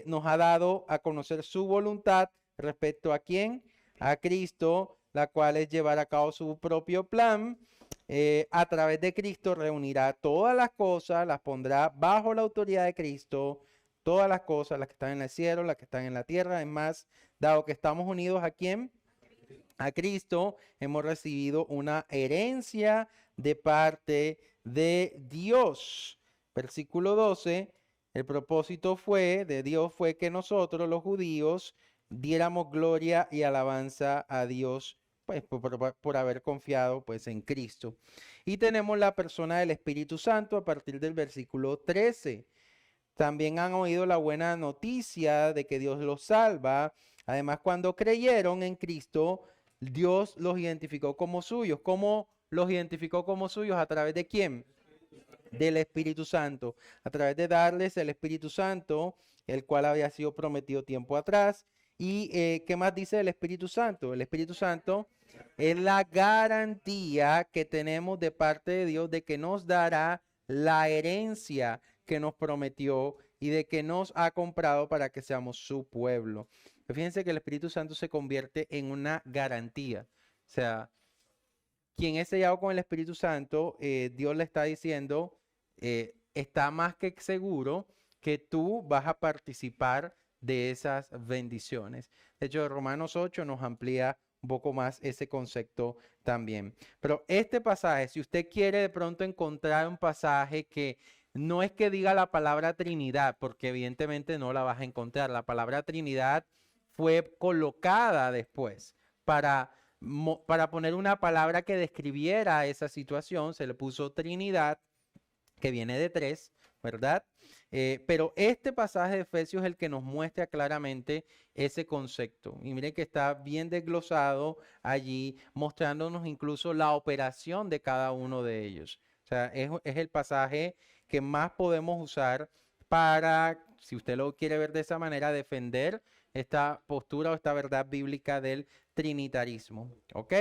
Nos ha dado a conocer su voluntad respecto a quién? A Cristo, la cual es llevar a cabo su propio plan. A través de Cristo reunirá todas las cosas, las pondrá bajo la autoridad de Cristo, todas las cosas, las que están en el cielo, las que están en la tierra. Es más, dado que estamos unidos ¿a quién? A Cristo, hemos recibido una herencia de parte de Dios. Versículo 12, el propósito de Dios fue que nosotros, los judíos, diéramos gloria y alabanza a Dios, pues por haber confiado pues en Cristo. Y tenemos la persona del Espíritu Santo a partir del versículo 13. También han oído la buena noticia de que Dios los salva. Además, cuando creyeron en Cristo, Dios los identificó como suyos. ¿Cómo los identificó como suyos? ¿A través de quién? Del Espíritu Santo. A través de darles el Espíritu Santo, el cual había sido prometido tiempo atrás. ¿Y qué más dice el Espíritu Santo? El Espíritu Santo es la garantía que tenemos de parte de Dios de que nos dará la herencia que nos prometió y de que nos ha comprado para que seamos su pueblo. Fíjense que el Espíritu Santo se convierte en una garantía. O sea, quien es sellado con el Espíritu Santo, Dios le está diciendo, está más que seguro que tú vas a participar de esas bendiciones. De hecho, Romanos 8 nos amplía un poco más ese concepto también. Pero este pasaje, si usted quiere de pronto encontrar un pasaje que no es que diga la palabra Trinidad, porque evidentemente no la vas a encontrar. La palabra Trinidad fue colocada después para poner una palabra que describiera esa situación. Se le puso Trinidad, que viene de tres, ¿verdad? Pero este pasaje de Efesios es el que nos muestra claramente ese concepto. Y miren que está bien desglosado allí, mostrándonos incluso la operación de cada uno de ellos. O sea, es el pasaje que más podemos usar para, si usted lo quiere ver de esa manera, defender esta postura o esta verdad bíblica del trinitarismo. ¿Ok?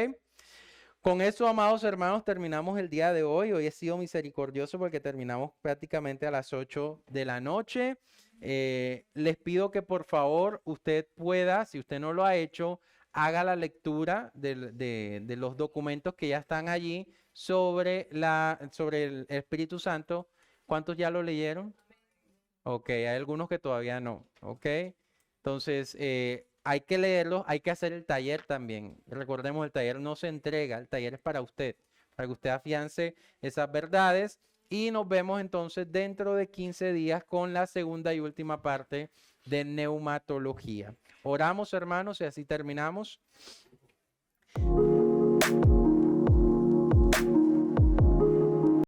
Con eso, amados hermanos, terminamos el día de hoy. Hoy he sido misericordioso porque terminamos prácticamente a las 8 de la noche. Les pido que por favor usted pueda, si usted no lo ha hecho, haga la lectura de los documentos que ya están allí sobre el Espíritu Santo. ¿Cuántos ya lo leyeron? Ok, hay algunos que todavía no. Ok, entonces hay que leerlos, hay que hacer el taller también. Recordemos, el taller no se entrega, el taller es para usted. para que usted afiance esas verdades. Y nos vemos entonces dentro de 15 días con la segunda y última parte de neumatología. Oramos, hermanos, y así terminamos.